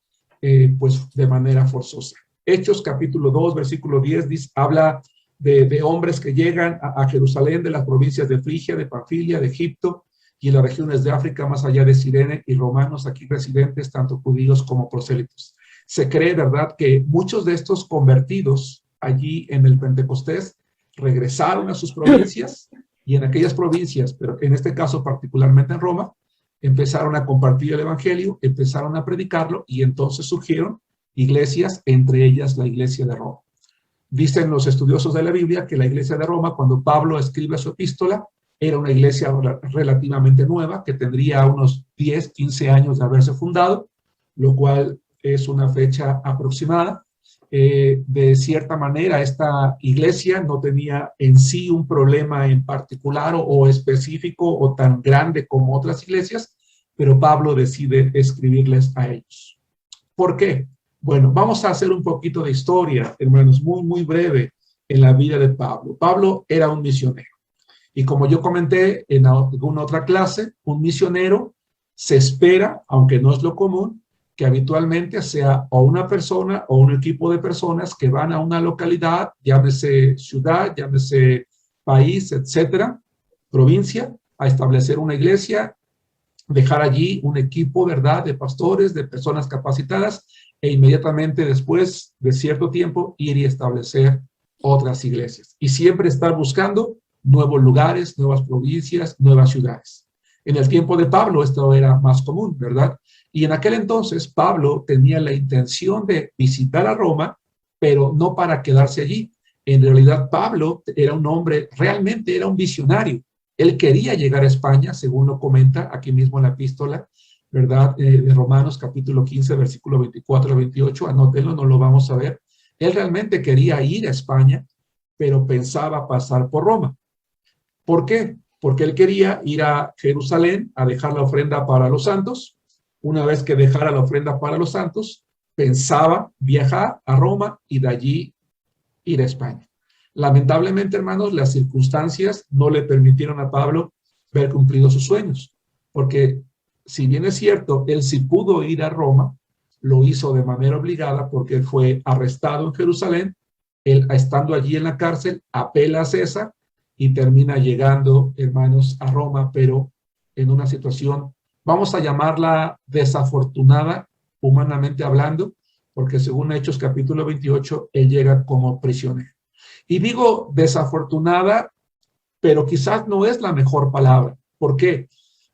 pues de manera forzosa. Hechos capítulo 2, versículo 10, habla de hombres que llegan a Jerusalén de las provincias de Frigia, de Panfilia, de Egipto y en las regiones de África, más allá de Cirene, y romanos aquí residentes, tanto judíos como prosélitos. Se cree, ¿verdad?, que muchos de estos convertidos allí en el Pentecostés regresaron a sus provincias y en aquellas provincias, pero en este caso particularmente en Roma, empezaron a compartir el evangelio, empezaron a predicarlo y entonces surgieron iglesias, entre ellas la iglesia de Roma. Dicen los estudiosos de la Biblia que la iglesia de Roma, cuando Pablo escribe su epístola, era una iglesia relativamente nueva, que tendría unos 10, 15 años de haberse fundado, lo cual es una fecha aproximada. De cierta manera, esta iglesia no tenía en sí un problema en particular o específico o tan grande como otras iglesias, pero Pablo decide escribirles a ellos. ¿Por qué? Bueno, vamos a hacer un poquito de historia, hermanos, muy, muy breve en la vida de Pablo. Pablo era un misionero. Y como yo comenté en alguna otra clase, un misionero se espera, aunque no es lo común, que habitualmente sea o una persona o un equipo de personas que van a una localidad, llámese ciudad, llámese país, etcétera, provincia, a establecer una iglesia, dejar allí un equipo, ¿verdad?, de pastores, de personas capacitadas, e inmediatamente después de cierto tiempo ir y establecer otras iglesias. Y siempre estar buscando nuevos lugares, nuevas provincias, nuevas ciudades. En el tiempo de Pablo esto era más común, ¿verdad? Y en aquel entonces Pablo tenía la intención de visitar a Roma, pero no para quedarse allí. En realidad Pablo era un hombre, realmente era un visionario. Él quería llegar a España, según lo comenta aquí mismo en la epístola, ¿verdad? De Romanos capítulo 15, versículo 24 a 28, anótenlo, no lo vamos a ver. Él realmente quería ir a España, pero pensaba pasar por Roma. ¿Por qué? Porque él quería ir a Jerusalén a dejar la ofrenda para los santos. Una vez que dejara la ofrenda para los santos, pensaba viajar a Roma y de allí ir a España. Lamentablemente, hermanos, las circunstancias no le permitieron a Pablo ver cumplido sus sueños, porque si bien es cierto, él sí pudo ir a Roma, lo hizo de manera obligada porque él fue arrestado en Jerusalén, él estando allí en la cárcel, apela a César y termina llegando, hermanos, a Roma, pero en una situación, vamos a llamarla desafortunada, humanamente hablando, porque según Hechos capítulo 28, él llega como prisionero. Y digo desafortunada, pero quizás no es la mejor palabra. ¿Por qué?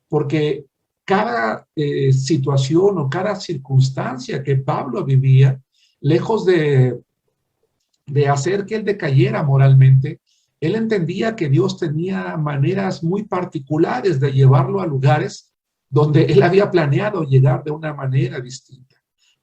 Porque cada situación o cada circunstancia que Pablo vivía, lejos de hacer que él decayera moralmente, él entendía que Dios tenía maneras muy particulares de llevarlo a lugares donde él había planeado llegar de una manera distinta.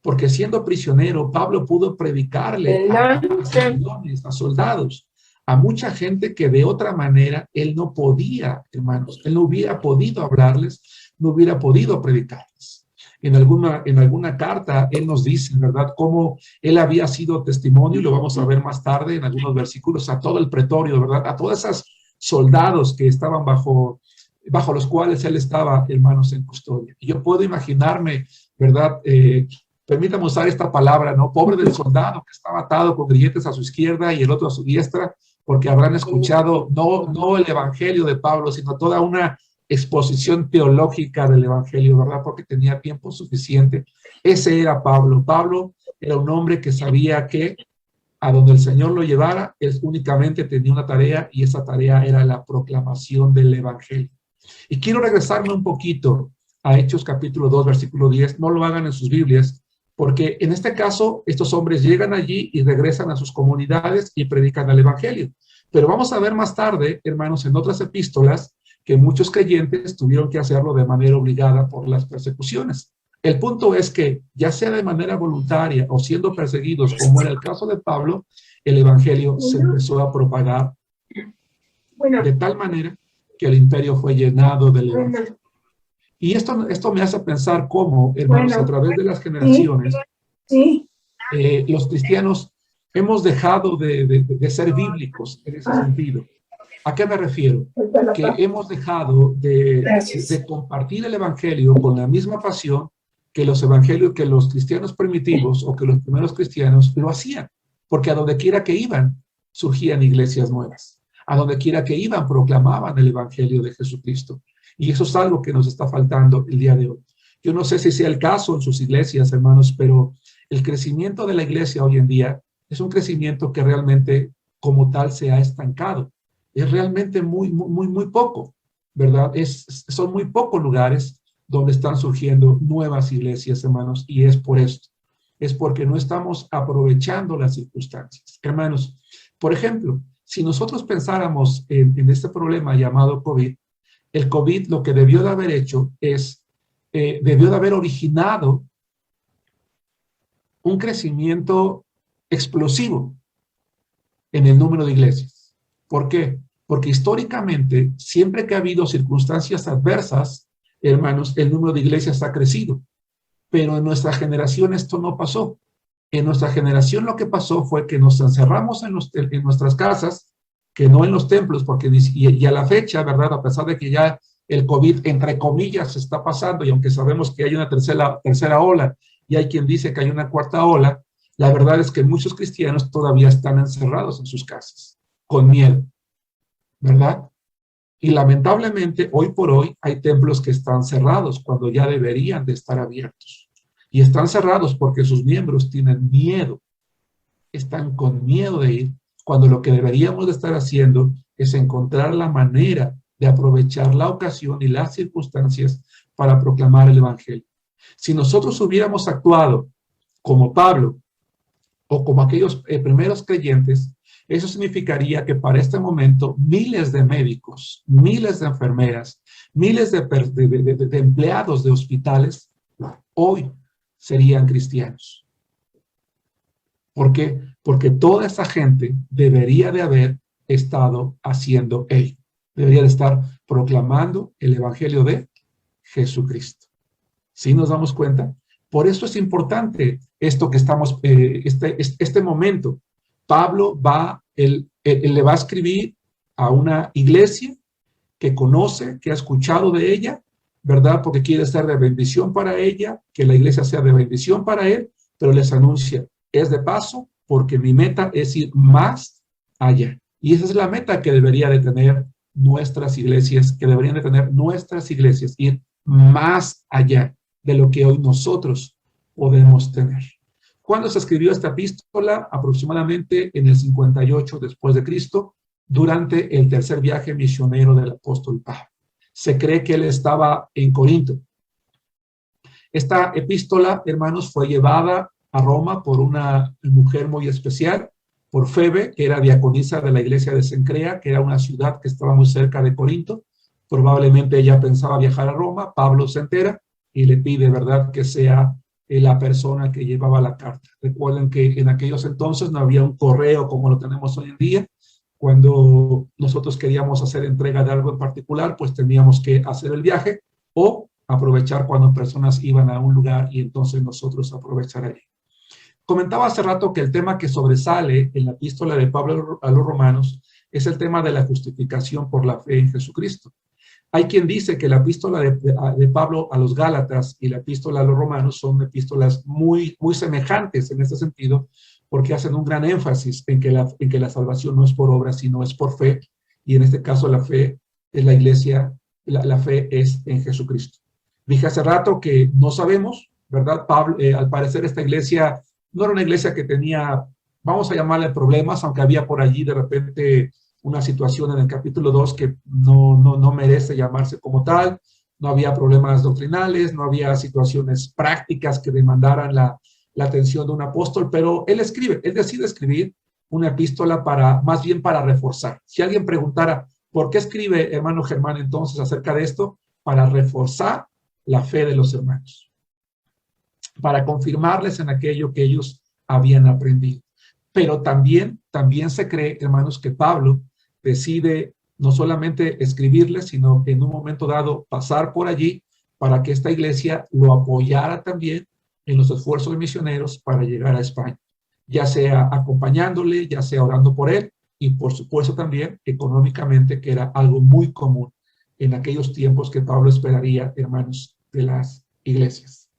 Porque siendo prisionero, Pablo pudo predicarle a soldados, a mucha gente que de otra manera él no podía, hermanos, él no hubiera podido hablarles, no hubiera podido predicarles. En alguna carta él nos dice, ¿verdad?, cómo él había sido testimonio, y lo vamos a ver más tarde en algunos versículos, a todo el pretorio, ¿verdad?, a todos esos soldados que estaban bajo los cuales él estaba, hermanos, en custodia. Y yo puedo imaginarme, ¿verdad?, permítame usar esta palabra, ¿no?, pobre del soldado que estaba atado con grilletes a su izquierda y el otro a su diestra, porque habrán escuchado no el evangelio de Pablo, sino toda una exposición teológica del evangelio, ¿verdad?, porque tenía tiempo suficiente. Ese era Pablo. Pablo era un hombre que sabía que a donde el Señor lo llevara, él únicamente tenía una tarea, y esa tarea era la proclamación del evangelio. Y quiero regresarme un poquito a Hechos capítulo 2, versículo 10. No lo hagan en sus Biblias, porque en este caso estos hombres llegan allí y regresan a sus comunidades y predican el evangelio. Pero vamos a ver más tarde, hermanos, en otras epístolas, que muchos creyentes tuvieron que hacerlo de manera obligada por las persecuciones. El punto es que, ya sea de manera voluntaria o siendo perseguidos, como era el caso de Pablo, el evangelio se empezó a propagar de tal manera que el imperio fue llenado del evangelio. Y esto me hace pensar cómo, hermanos, a través de las generaciones, los cristianos hemos dejado de ser bíblicos en ese sentido. ¿A qué me refiero? Que hemos dejado de compartir el evangelio con la misma pasión que los evangelios, que los cristianos primitivos o que los primeros cristianos lo hacían, porque a donde quiera que iban, surgían iglesias nuevas. A donde quiera que iban, proclamaban el evangelio de Jesucristo. Y eso es algo que nos está faltando el día de hoy. Yo no sé si sea el caso en sus iglesias, hermanos, pero el crecimiento de la iglesia hoy en día es un crecimiento que realmente como tal se ha estancado. Es realmente muy poco, ¿verdad? Son muy pocos lugares donde están surgiendo nuevas iglesias, hermanos, y es por esto. Es porque no estamos aprovechando las circunstancias. Hermanos, por ejemplo, si nosotros pensáramos en este problema llamado COVID, el COVID lo que debió de haber hecho es, debió de haber originado un crecimiento explosivo en el número de iglesias. ¿Por qué? Porque históricamente, siempre que ha habido circunstancias adversas, hermanos, el número de iglesias ha crecido. Pero en nuestra generación esto no pasó. En nuestra generación lo que pasó fue que nos encerramos en nuestras casas, que no en los templos, porque y a la fecha, ¿verdad? A pesar de que ya el COVID, entre comillas, está pasando, y aunque sabemos que hay una tercera ola, y hay quien dice que hay una cuarta ola, la verdad es que muchos cristianos todavía están encerrados en sus casas, con miedo, ¿verdad? Y lamentablemente, hoy por hoy, hay templos que están cerrados cuando ya deberían de estar abiertos. Y están cerrados porque sus miembros tienen miedo. Están con miedo de ir, cuando lo que deberíamos de estar haciendo es encontrar la manera de aprovechar la ocasión y las circunstancias para proclamar el evangelio. Si nosotros hubiéramos actuado como Pablo o como aquellos primeros creyentes, eso significaría que para este momento miles de médicos, miles de enfermeras, miles de empleados de hospitales hoy serían cristianos. ¿Por qué? Porque toda esa gente debería de haber estado haciendo ello. Debería de estar proclamando el evangelio de Jesucristo. ¿Sí nos damos cuenta? Por eso es importante esto que estamos, este momento. Pablo él le va a escribir a una iglesia que conoce, que ha escuchado de ella, ¿verdad? Porque quiere ser de bendición para ella, que la iglesia sea de bendición para él, pero les anuncia, es de paso, porque mi meta es ir más allá. Y esa es la meta que debería de tener nuestras iglesias, que deberían de tener nuestras iglesias, ir más allá de lo que hoy nosotros podemos tener. ¿Cuándo se escribió esta epístola? Aproximadamente en el 58 después de Cristo, durante el tercer viaje misionero del apóstol Pablo. Se cree que él estaba en Corinto. Esta epístola, hermanos, fue llevada a Roma por una mujer muy especial, por Febe, que era diaconisa de la iglesia de Cencrea, que era una ciudad que estaba muy cerca de Corinto. Probablemente ella pensaba viajar a Roma. Pablo se entera y le pide, ¿verdad?, que sea la persona que llevaba la carta. Recuerden que en aquellos entonces no había un correo como lo tenemos hoy en día. Cuando nosotros queríamos hacer entrega de algo en particular, pues teníamos que hacer el viaje o aprovechar cuando personas iban a un lugar y entonces nosotros aprovechar ahí. Comentaba hace rato que el tema que sobresale en la epístola de Pablo a los romanos es el tema de la justificación por la fe en Jesucristo. Hay quien dice que la epístola de Pablo a los Gálatas y la epístola a los romanos son epístolas muy semejantes en este sentido, porque hacen un gran énfasis en que la salvación no es por obra, sino es por fe, y en este caso la fe es la iglesia, la fe es en Jesucristo. Dije hace rato que no sabemos, ¿verdad? Pablo, al parecer esta iglesia no era una iglesia que tenía, vamos a llamarle problemas, aunque había por allí de repente una situación en el capítulo 2 que no merece llamarse como tal. No había problemas doctrinales, no había situaciones prácticas que demandaran la atención de un apóstol, pero él decide escribir una epístola más bien para reforzar. Si alguien preguntara, ¿por qué escribe hermano Germán entonces acerca de esto? Para reforzar la fe de los hermanos, para confirmarles en aquello que ellos habían aprendido. Pero también se cree, hermanos, que Pablo decide no solamente escribirles, sino en un momento dado pasar por allí para que esta iglesia lo apoyara también en los esfuerzos misioneros para llegar a España, ya sea acompañándole, ya sea orando por él, y por supuesto también económicamente, que era algo muy común en aquellos tiempos que Pablo esperaría, hermanos, de las iglesias.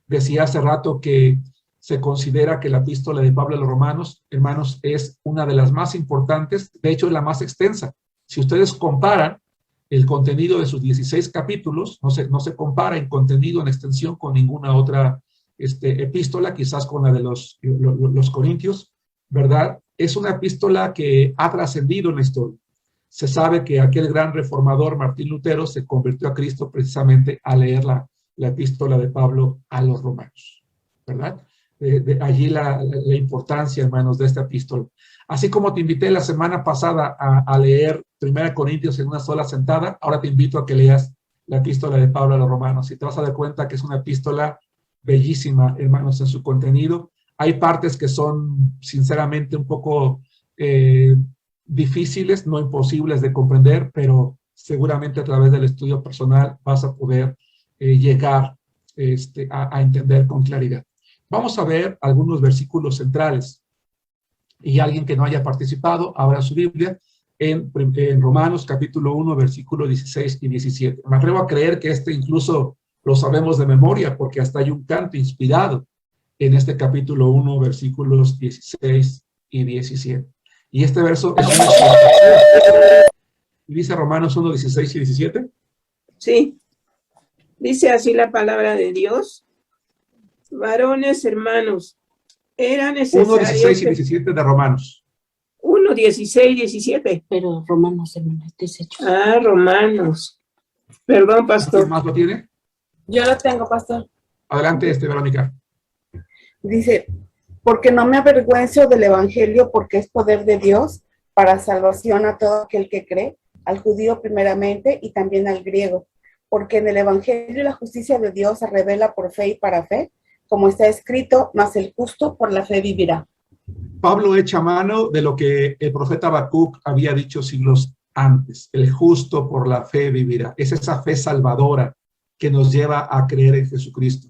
Decía hace rato que se considera que la epístola de Pablo a los romanos, hermanos, es una de las más importantes, de hecho es la más extensa. Si ustedes comparan el contenido de sus 16 capítulos, no se compara en contenido, en extensión, con ninguna otra epístola, quizás con la de los Corintios, ¿verdad? Es una epístola que ha trascendido en la historia. Se sabe que aquel gran reformador Martín Lutero se convirtió a Cristo precisamente al leer la epístola de Pablo a los romanos, ¿verdad? De allí la importancia, hermanos, de esta epístola. Así como te invité la semana pasada a leer 1 Corintios en una sola sentada, ahora te invito a que leas la epístola de Pablo a los romanos, y te vas a dar cuenta que es una epístola bellísima, hermanos, en su contenido. Hay partes que son, sinceramente, un poco difíciles, no imposibles de comprender, pero seguramente a través del estudio personal vas a poder llegar a entender con claridad. Vamos a ver algunos versículos centrales, y alguien que no haya participado, abra su Biblia en Romanos capítulo 1, versículos 16 y 17. Me atrevo a creer que incluso lo sabemos de memoria, porque hasta hay un canto inspirado en este capítulo 1, versículos 16 y 17. Y este verso es dice Romanos 1, 16 y 17. Sí, dice así la palabra de Dios. Varones, hermanos, era necesario... 1, 16 y 17 de Romanos. 1, 16, 17. Pero Romanos, hermano, 18. Ah, Romanos. Perdón, pastor. ¿Quién más lo tiene? Yo lo tengo, pastor. Adelante, Verónica. Dice, porque no me avergüenzo del evangelio, porque es poder de Dios para salvación a todo aquel que cree, al judío primeramente y también al griego, porque en el evangelio la justicia de Dios se revela por fe y para fe, como está escrito, mas el justo por la fe vivirá. Pablo echa mano de lo que el profeta Habacuc había dicho siglos antes: el justo por la fe vivirá. Es esa fe salvadora que nos lleva a creer en Jesucristo.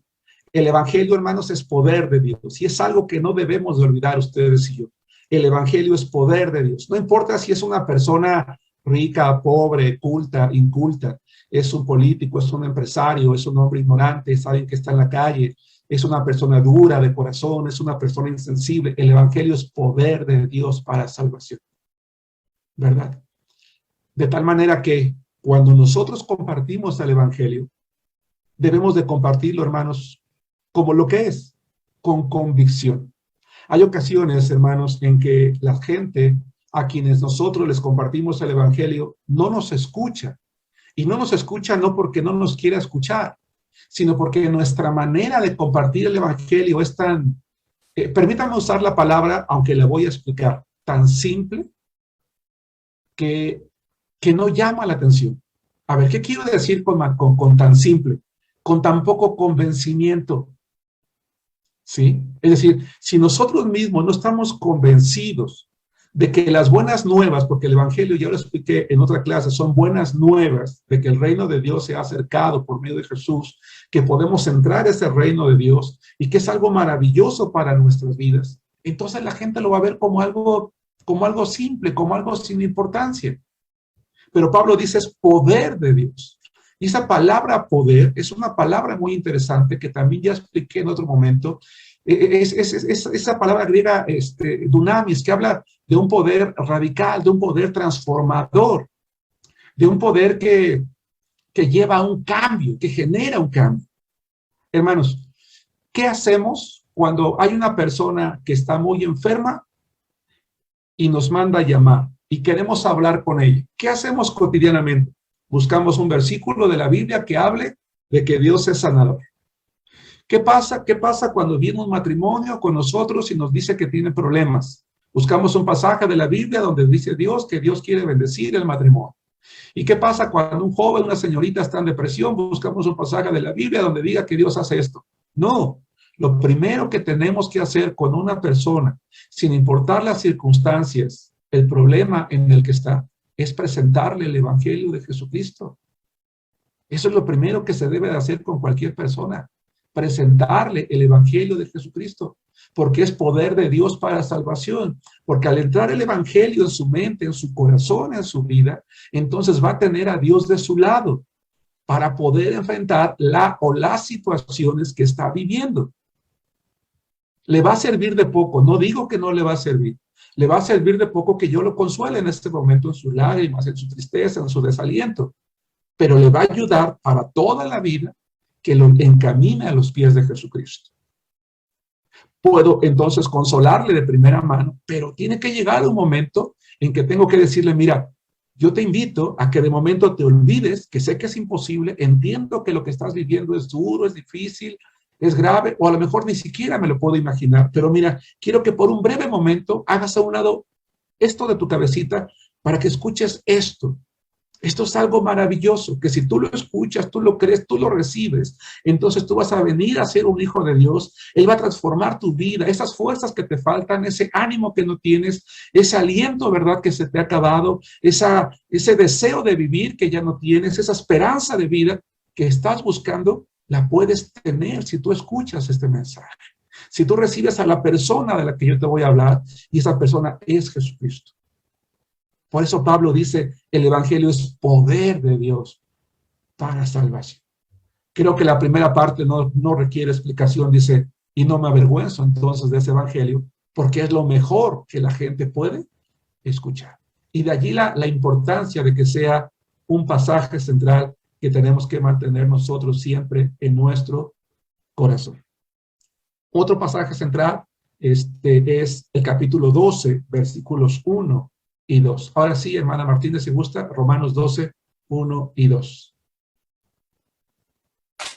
El evangelio, hermanos, es poder de Dios, y es algo que no debemos de olvidar ustedes y yo. El evangelio es poder de Dios. No importa si es una persona rica, pobre, culta, inculta, es un político, es un empresario, es un hombre ignorante, es alguien que está en la calle, es una persona dura de corazón, es una persona insensible. El evangelio es poder de Dios para salvación, ¿verdad? De tal manera que cuando nosotros compartimos el evangelio, debemos de compartirlo, hermanos, como lo que es, con convicción. Hay ocasiones, hermanos, en que la gente a quienes nosotros les compartimos el evangelio no nos escucha. Y no nos escucha no porque no nos quiera escuchar, sino porque nuestra manera de compartir el evangelio es tan, permítanme usar la palabra, aunque la voy a explicar, tan simple que no llama la atención. A ver, ¿qué quiero decir con tan simple? Con tan poco convencimiento. ¿Sí? Es decir, si nosotros mismos no estamos convencidos de que las buenas nuevas, porque el evangelio, ya lo expliqué en otra clase, son buenas nuevas, de que el reino de Dios se ha acercado por medio de Jesús, que podemos entrar a ese reino de Dios y que es algo maravilloso para nuestras vidas, entonces la gente lo va a ver como algo simple, como algo sin importancia. Pero Pablo dice es poder de Dios. Y esa palabra poder es una palabra muy interesante que también ya expliqué en otro momento. Es esa palabra griega dunamis, que habla de un poder radical, de un poder transformador, de un poder que lleva a un cambio, que genera un cambio. Hermanos, ¿qué hacemos cuando hay una persona que está muy enferma y nos manda a llamar y queremos hablar con ella? ¿Qué hacemos cotidianamente? Buscamos un versículo de la Biblia que hable de que Dios es sanador. ¿Qué pasa? ¿Qué pasa cuando viene un matrimonio con nosotros y nos dice que tiene problemas? Buscamos un pasaje de la Biblia donde dice Dios que Dios quiere bendecir el matrimonio. ¿Y qué pasa cuando un joven, una señorita está en depresión? Buscamos un pasaje de la Biblia donde diga que Dios hace esto. No, lo primero que tenemos que hacer con una persona, sin importar las circunstancias, el problema en el que está, es presentarle el evangelio de Jesucristo. Eso es lo primero que se debe de hacer con cualquier persona. presentarle el evangelio de Jesucristo, porque es poder de Dios para salvación, porque al entrar el evangelio en su mente, en su corazón, en su vida, entonces va a tener a Dios de su lado para poder enfrentar las situaciones que está viviendo. Le va a servir de poco, no digo que no le va a servir, le va a servir de poco que yo lo consuele en este momento en sus lágrimas, en su tristeza, en su desaliento, pero le va a ayudar para toda la vida que lo encamine a los pies de Jesucristo. Puedo entonces consolarle de primera mano, pero tiene que llegar un momento en que tengo que decirle, mira, yo te invito a que de momento te olvides, que sé que es imposible, entiendo que lo que estás viviendo es duro, es difícil, es grave, o a lo mejor ni siquiera me lo puedo imaginar, pero mira, quiero que por un breve momento hagas a un lado esto de tu cabecita para que escuches esto. Esto es algo maravilloso, que si tú lo escuchas, tú lo crees, tú lo recibes, entonces tú vas a venir a ser un hijo de Dios. Él va a transformar tu vida, esas fuerzas que te faltan, ese ánimo que no tienes, ese aliento, ¿verdad?, que se te ha acabado, ese deseo de vivir que ya no tienes, esa esperanza de vida que estás buscando, la puedes tener si tú escuchas este mensaje. Si tú recibes a la persona de la que yo te voy a hablar, y esa persona es Jesucristo. Por eso Pablo dice, el evangelio es poder de Dios para salvación. Creo que la primera parte no requiere explicación, dice, y no me avergüenzo entonces de ese evangelio, porque es lo mejor que la gente puede escuchar. Y de allí la importancia de que sea un pasaje central que tenemos que mantener nosotros siempre en nuestro corazón. Otro pasaje central es el capítulo 12, versículos 1 y 2. Ahora sí, hermana Martínez, si gusta, Romanos 12, 1 y 2.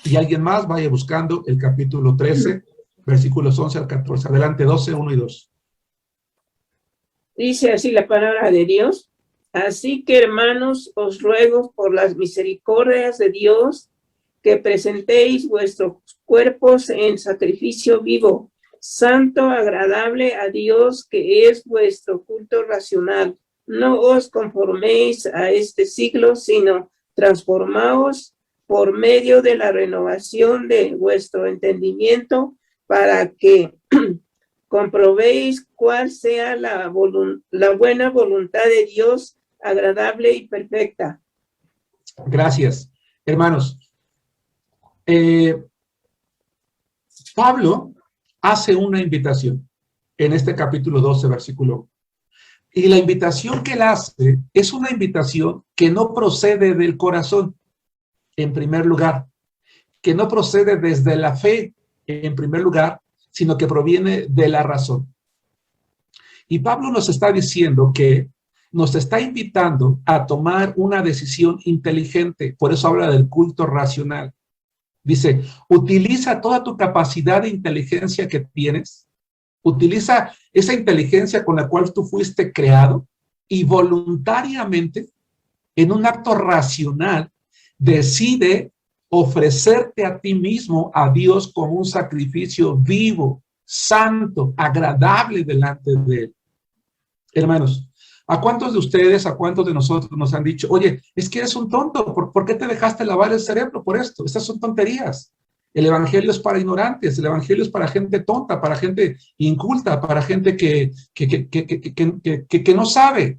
Y alguien más vaya buscando el capítulo 13, versículos 11 al 14. Adelante, 12, 1 y 2. Dice así la palabra de Dios. Así que, hermanos, os ruego por las misericordias de Dios que presentéis vuestros cuerpos en sacrificio vivo, santo, agradable a Dios, que es vuestro culto racional. No os conforméis a este siglo, sino transformaos por medio de la renovación de vuestro entendimiento, para que comprobéis cuál sea la buena voluntad de Dios, agradable y perfecta. Gracias. Hermanos, Pablo hace una invitación en este capítulo 12, versículo 1. Y la invitación que él hace es una invitación que no procede del corazón, en primer lugar, que no procede desde la fe, en primer lugar, sino que proviene de la razón. Y Pablo nos está diciendo que nos está invitando a tomar una decisión inteligente, por eso habla del culto racional. Dice, utiliza toda tu capacidad de inteligencia que tienes, utiliza esa inteligencia con la cual tú fuiste creado y voluntariamente, en un acto racional, decide ofrecerte a ti mismo, a Dios, como un sacrificio vivo, santo, agradable delante de Él. Hermanos, ¿a cuántos de ustedes, a cuántos de nosotros nos han dicho, oye, es que eres un tonto, ¿por qué te dejaste lavar el cerebro por esto? Estas son tonterías. El evangelio es para ignorantes, el evangelio es para gente tonta, para gente inculta, para gente que no sabe.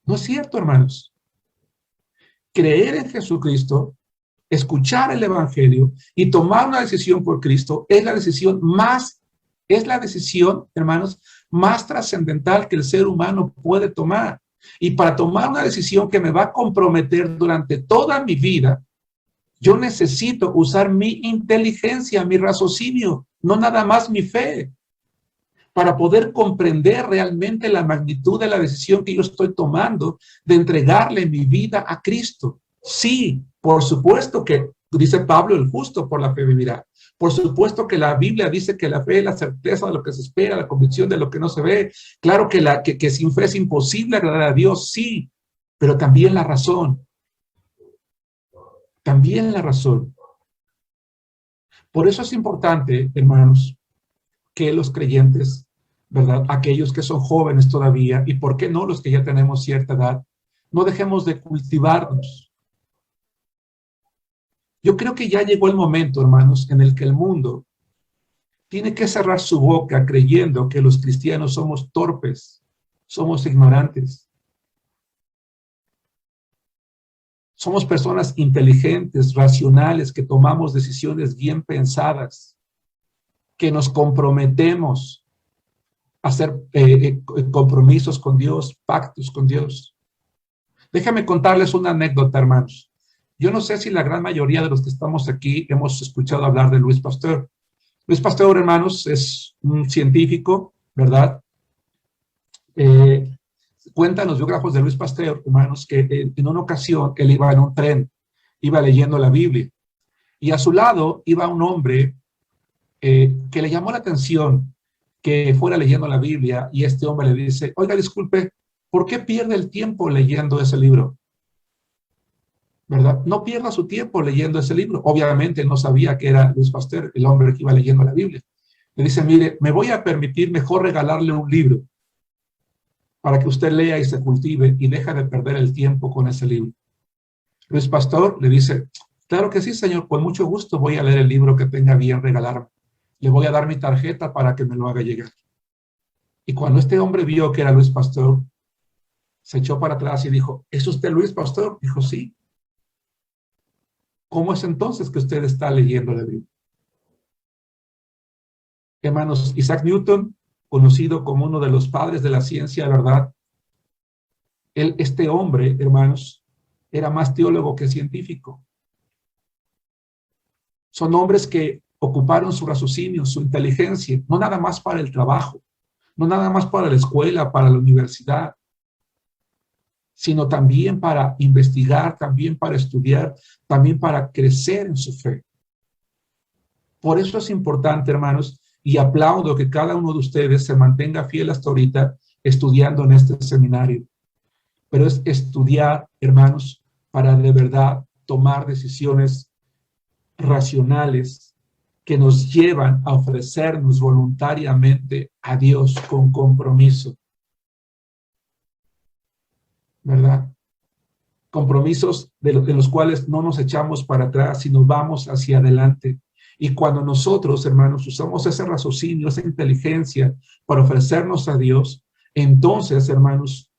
No es cierto, hermanos. Creer en Jesucristo, escuchar el evangelio y tomar una decisión por Cristo es la decisión, hermanos, más trascendental que el ser humano puede tomar. Y para tomar una decisión que me va a comprometer durante toda mi vida, yo necesito usar mi inteligencia, mi raciocinio, no nada más mi fe, para poder comprender realmente la magnitud de la decisión que yo estoy tomando de entregarle mi vida a Cristo. Sí, por supuesto que, dice Pablo, el justo por la fe vivirá. Por supuesto que la Biblia dice que la fe es la certeza de lo que se espera, la convicción de lo que no se ve. Claro que sin fe es imposible agradar a Dios, sí, pero también la razón. También la razón. Por eso es importante, hermanos, que los creyentes, ¿verdad? Aquellos que son jóvenes todavía, y por qué no los que ya tenemos cierta edad, no dejemos de cultivarnos. Yo creo que ya llegó el momento, hermanos, en el que el mundo tiene que cerrar su boca creyendo que los cristianos somos torpes, somos ignorantes. Somos personas inteligentes, racionales, que tomamos decisiones bien pensadas, que nos comprometemos a hacer compromisos con Dios, pactos con Dios. Déjame contarles una anécdota, hermanos. Yo no sé si la gran mayoría de los que estamos aquí hemos escuchado hablar de Louis Pasteur. Louis Pasteur, hermanos, es un científico, ¿verdad? Cuentan los biógrafos de Louis Pasteur, hermanos, que en una ocasión él iba en un tren, iba leyendo la Biblia, y a su lado iba un hombre que le llamó la atención que fuera leyendo la Biblia, y este hombre le dice, oiga, disculpe, ¿por qué pierde el tiempo leyendo ese libro? ¿Verdad? No pierda su tiempo leyendo ese libro. Obviamente él no sabía que era Louis Pasteur, el hombre que iba leyendo la Biblia. Le dice, mire, me voy a permitir mejor regalarle un libro para que usted lea y se cultive y deja de perder el tiempo con ese libro. Louis Pasteur le dice, claro que sí, señor, con mucho gusto voy a leer el libro que tenga bien regalarme. Le voy a dar mi tarjeta para que me lo haga llegar. Y cuando este hombre vio que era Louis Pasteur, se echó para atrás y dijo, ¿es usted Louis Pasteur? Dijo, sí. ¿Cómo es entonces que usted está leyendo la Biblia? Hermanos, Isaac Newton, conocido como uno de los padres de la ciencia, ¿verdad? Este hombre, hermanos, era más teólogo que científico. Son hombres que ocuparon su raciocinio, su inteligencia, no nada más para el trabajo, no nada más para la escuela, para la universidad, sino también para investigar, también para estudiar, también para crecer en su fe. Por eso es importante, hermanos, y aplaudo que cada uno de ustedes se mantenga fiel hasta ahorita estudiando en este seminario. Pero es estudiar, hermanos, para de verdad tomar decisiones racionales que nos llevan a ofrecernos voluntariamente a Dios con compromiso. ¿Verdad? Compromisos de los cuales no nos echamos para atrás, sino vamos hacia adelante. Y cuando nosotros, hermanos, usamos ese raciocinio, esa inteligencia para ofrecernos a Dios, entonces, hermanos,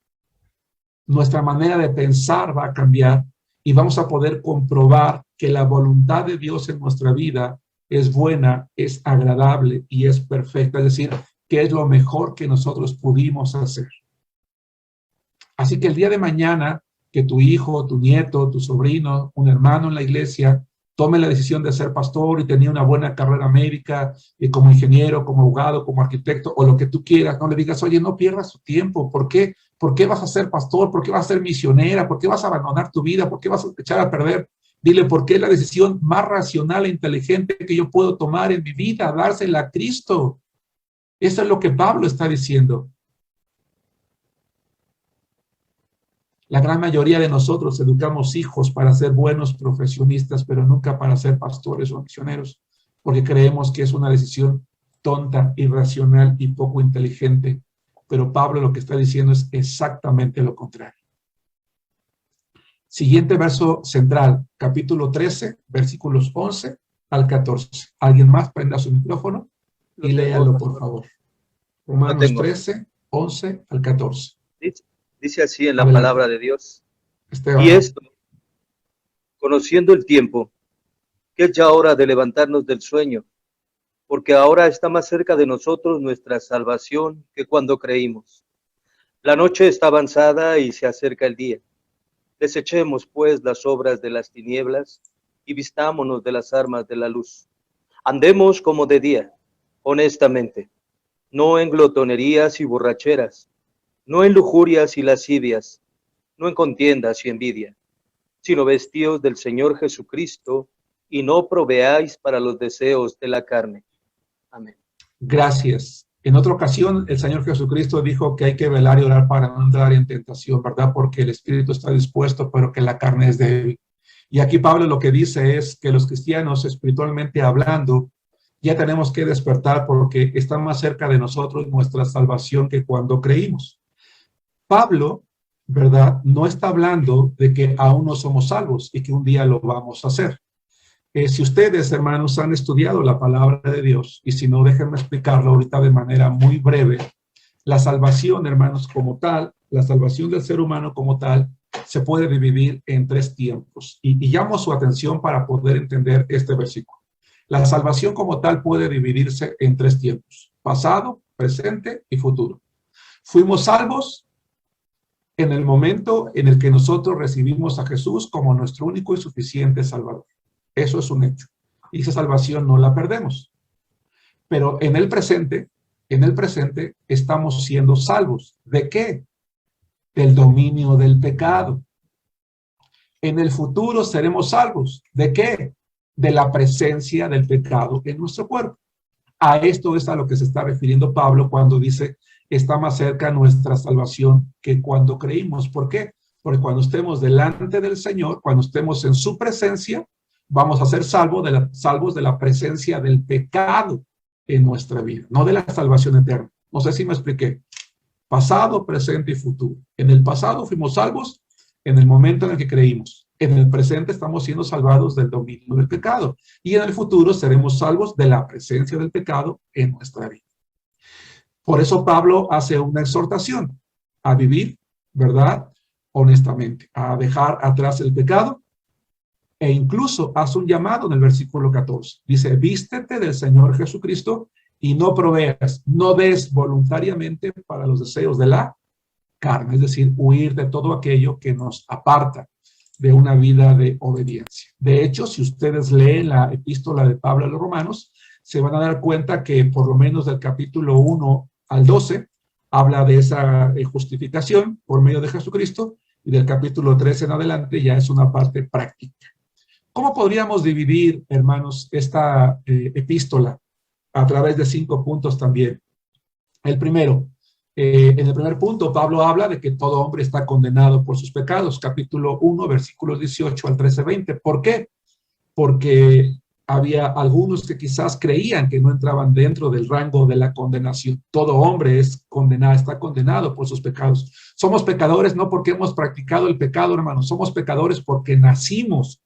nuestra manera de pensar va a cambiar y vamos a poder comprobar que la voluntad de Dios en nuestra vida es buena, es agradable y es perfecta. Es decir, que es lo mejor que nosotros pudimos hacer. Así que el día de mañana, que tu hijo, tu nieto, tu sobrino, un hermano en la iglesia, tome la decisión de ser pastor y tenía una buena carrera médica, como ingeniero, como abogado, como arquitecto, o lo que tú quieras, no le digas, oye, no pierdas tu tiempo. ¿Por qué? ¿Por qué vas a ser pastor? ¿Por qué vas a ser misionera? ¿Por qué vas a abandonar tu vida? ¿Por qué vas a echar a perder? Dile, ¿por qué es la decisión más racional e inteligente que yo puedo tomar en mi vida? Dársela a Cristo. Eso es lo que Pablo está diciendo. La gran mayoría de nosotros educamos hijos para ser buenos profesionistas, pero nunca para ser pastores o misioneros, porque creemos que es una decisión tonta, irracional y poco inteligente. Pero Pablo lo que está diciendo es exactamente lo contrario. Siguiente verso central, capítulo 13, versículos 11 al 14. ¿Alguien más prenda su micrófono? Y léalo, por favor. Romanos 13, 11 al 14. Dice así en la Adelante. palabra de Dios. Esteban. Y esto, conociendo el tiempo, que es ya hora de levantarnos del sueño, porque ahora está más cerca de nosotros nuestra salvación que cuando creímos. La noche está avanzada y se acerca el día. Desechemos, pues, las obras de las tinieblas y vistámonos de las armas de la luz. Andemos como de día, honestamente, no en glotonerías y borracheras, no en lujurias y lascivias, no en contiendas y envidia, sino vestíos del Señor Jesucristo y no proveáis para los deseos de la carne. Amén. Gracias. En otra ocasión, el Señor Jesucristo dijo que hay que velar y orar para no entrar en tentación, ¿verdad? Porque el espíritu está dispuesto, pero que la carne es débil. Y aquí Pablo lo que dice es que los cristianos, espiritualmente hablando, ya tenemos que despertar porque está más cerca de nosotros nuestra salvación que cuando creímos. Pablo, ¿verdad? No está hablando de que aún no somos salvos y que un día lo vamos a hacer. Si ustedes, hermanos, han estudiado la palabra de Dios, y si no, déjenme explicarlo ahorita de manera muy breve, la salvación, hermanos, como tal, la salvación del ser humano como tal, se puede dividir en 3 tiempos. Y llamo su atención para poder entender este versículo. La salvación como tal puede dividirse en 3 tiempos: pasado, presente y futuro. Fuimos salvos en el momento en el que nosotros recibimos a Jesús como nuestro único y suficiente Salvador. Eso es un hecho. Y esa salvación no la perdemos. Pero en el presente estamos siendo salvos. ¿De qué? Del dominio del pecado. En el futuro seremos salvos. ¿De qué? De la presencia del pecado en nuestro cuerpo. A esto es a lo que se está refiriendo Pablo cuando dice: está más cerca nuestra salvación que cuando creímos. ¿Por qué? Porque cuando estemos delante del Señor, cuando estemos en su presencia, vamos a ser salvos de la presencia del pecado en nuestra vida, no de la salvación eterna. No sé si me expliqué. Pasado, presente y futuro. En el pasado fuimos salvos en el momento en el que creímos. En el presente estamos siendo salvados del dominio del pecado. Y en el futuro seremos salvos de la presencia del pecado en nuestra vida. Por eso Pablo hace una exhortación a vivir, ¿verdad?, honestamente, a dejar atrás el pecado, e incluso hace un llamado en el versículo 14. Dice: vístete del Señor Jesucristo y no proveas, no des voluntariamente para los deseos de la carne, es decir, huir de todo aquello que nos aparta de una vida de obediencia. De hecho, si ustedes leen la epístola de Pablo a los Romanos, se van a dar cuenta que por lo menos del capítulo 1 al 12 habla de esa justificación por medio de Jesucristo, y del capítulo 13 en adelante ya es una parte práctica. ¿Cómo podríamos dividir, hermanos, esta epístola? A través de 5 puntos también. El primero, en el primer punto, Pablo habla de que todo hombre está condenado por sus pecados. Capítulo 1, versículos 18 al 13-20. ¿Por qué? Porque había algunos que quizás creían que no entraban dentro del rango de la condenación. Todo hombre es condenado, está condenado por sus pecados. Somos pecadores no porque hemos practicado el pecado, hermanos. Somos pecadores porque nacimos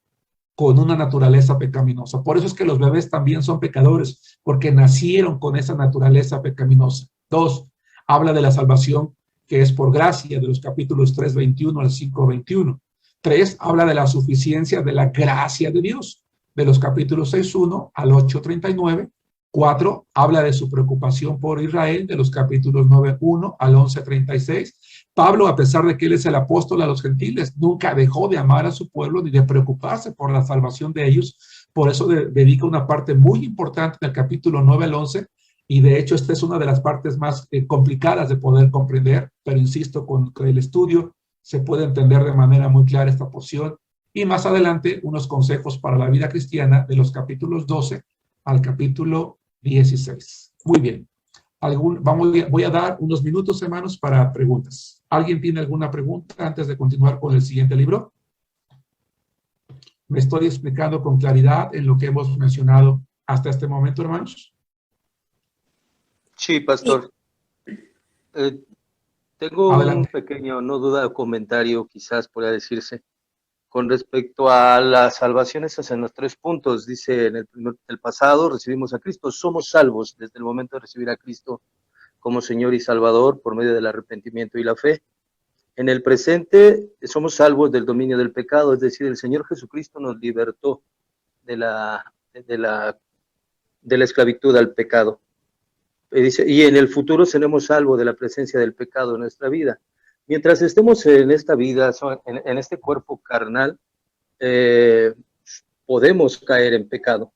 con una naturaleza pecaminosa. Por eso es que los bebés también son pecadores, porque nacieron con esa naturaleza pecaminosa. 2, habla de la salvación que es por gracia, de los capítulos 3:21 al 5:21. 3, habla de la suficiencia de la gracia de Dios, de los capítulos 6:1 al 8:39. 4, habla de su preocupación por Israel, de los capítulos 9:1 al 11:36. Pablo, a pesar de que él es el apóstol a los gentiles, nunca dejó de amar a su pueblo ni de preocuparse por la salvación de ellos. Por eso dedica una parte muy importante del capítulo 9 al 11, y de hecho esta es una de las partes más complicadas de poder comprender, pero insisto, con el estudio se puede entender de manera muy clara esta porción. Y más adelante, unos consejos para la vida cristiana de los capítulos 12 al capítulo 16. Muy bien. Voy a dar unos minutos, hermanos, para preguntas. ¿Alguien tiene alguna pregunta antes de continuar con el siguiente libro? ¿Me estoy explicando con claridad en lo que hemos mencionado hasta este momento, hermanos? Sí, pastor. Tengo Adelante. un pequeño, no duda, comentario, quizás podría decirse, con respecto a las salvaciones en los 3 puntos. Dice, en el pasado recibimos a Cristo, somos salvos desde el momento de recibir a Cristo como Señor y Salvador por medio del arrepentimiento y la fe. En el presente somos salvos del dominio del pecado, es decir, el Señor Jesucristo nos libertó de la esclavitud al pecado. Y dice, y en el futuro seremos salvos de la presencia del pecado en nuestra vida. Mientras estemos en esta vida, en este cuerpo carnal, podemos caer en pecado.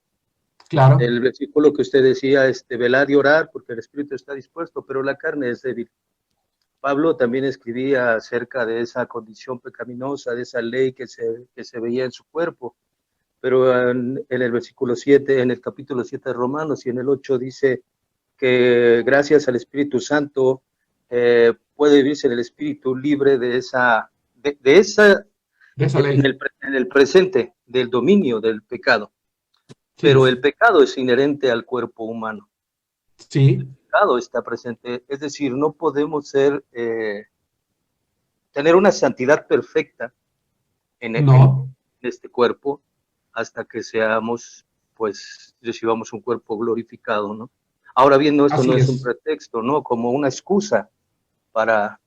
Claro. El versículo que usted decía, velar y orar, porque el espíritu está dispuesto, pero la carne es débil. Pablo también escribía acerca de esa condición pecaminosa, de esa ley que se veía en su cuerpo. Pero en el versículo 7, en el capítulo 7 de Romanos y en el 8 dice que gracias al Espíritu Santo puede vivirse en el Espíritu libre de esa ley. En el presente, del dominio del pecado. Sí. Pero el pecado es inherente al cuerpo humano. Sí. El pecado está presente, es decir, no podemos tener una santidad perfecta en este cuerpo hasta que seamos, pues, recibamos un cuerpo glorificado, ¿no? Ahora bien, no, esto Así no es es. un pretexto, ¿no? Como una excusa para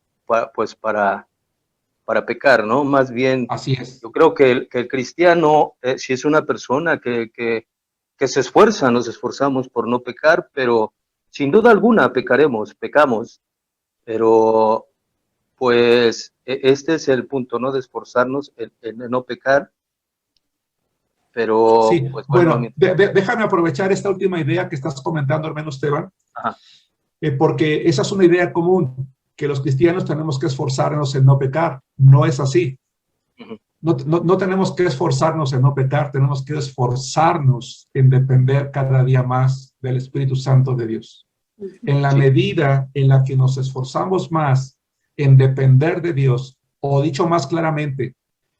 pecar, ¿no? Más bien, Así es. yo creo que el cristiano, si es una persona que se esfuerza, nos esforzamos por no pecar, pero sin duda alguna pecamos, pero pues este es el punto, ¿no? De esforzarnos en no pecar, pero Sí, pues bueno, bueno, déjame aprovechar esta última idea que estás comentando, hermano Esteban, ajá, porque esa es una idea común, que los cristianos tenemos que esforzarnos en no pecar. No es así. ujú, No tenemos que esforzarnos en no pecar, tenemos que esforzarnos en depender cada día más del Espíritu Santo de Dios. En la sí, medida en la que nos esforzamos más en depender de Dios, o dicho más claramente,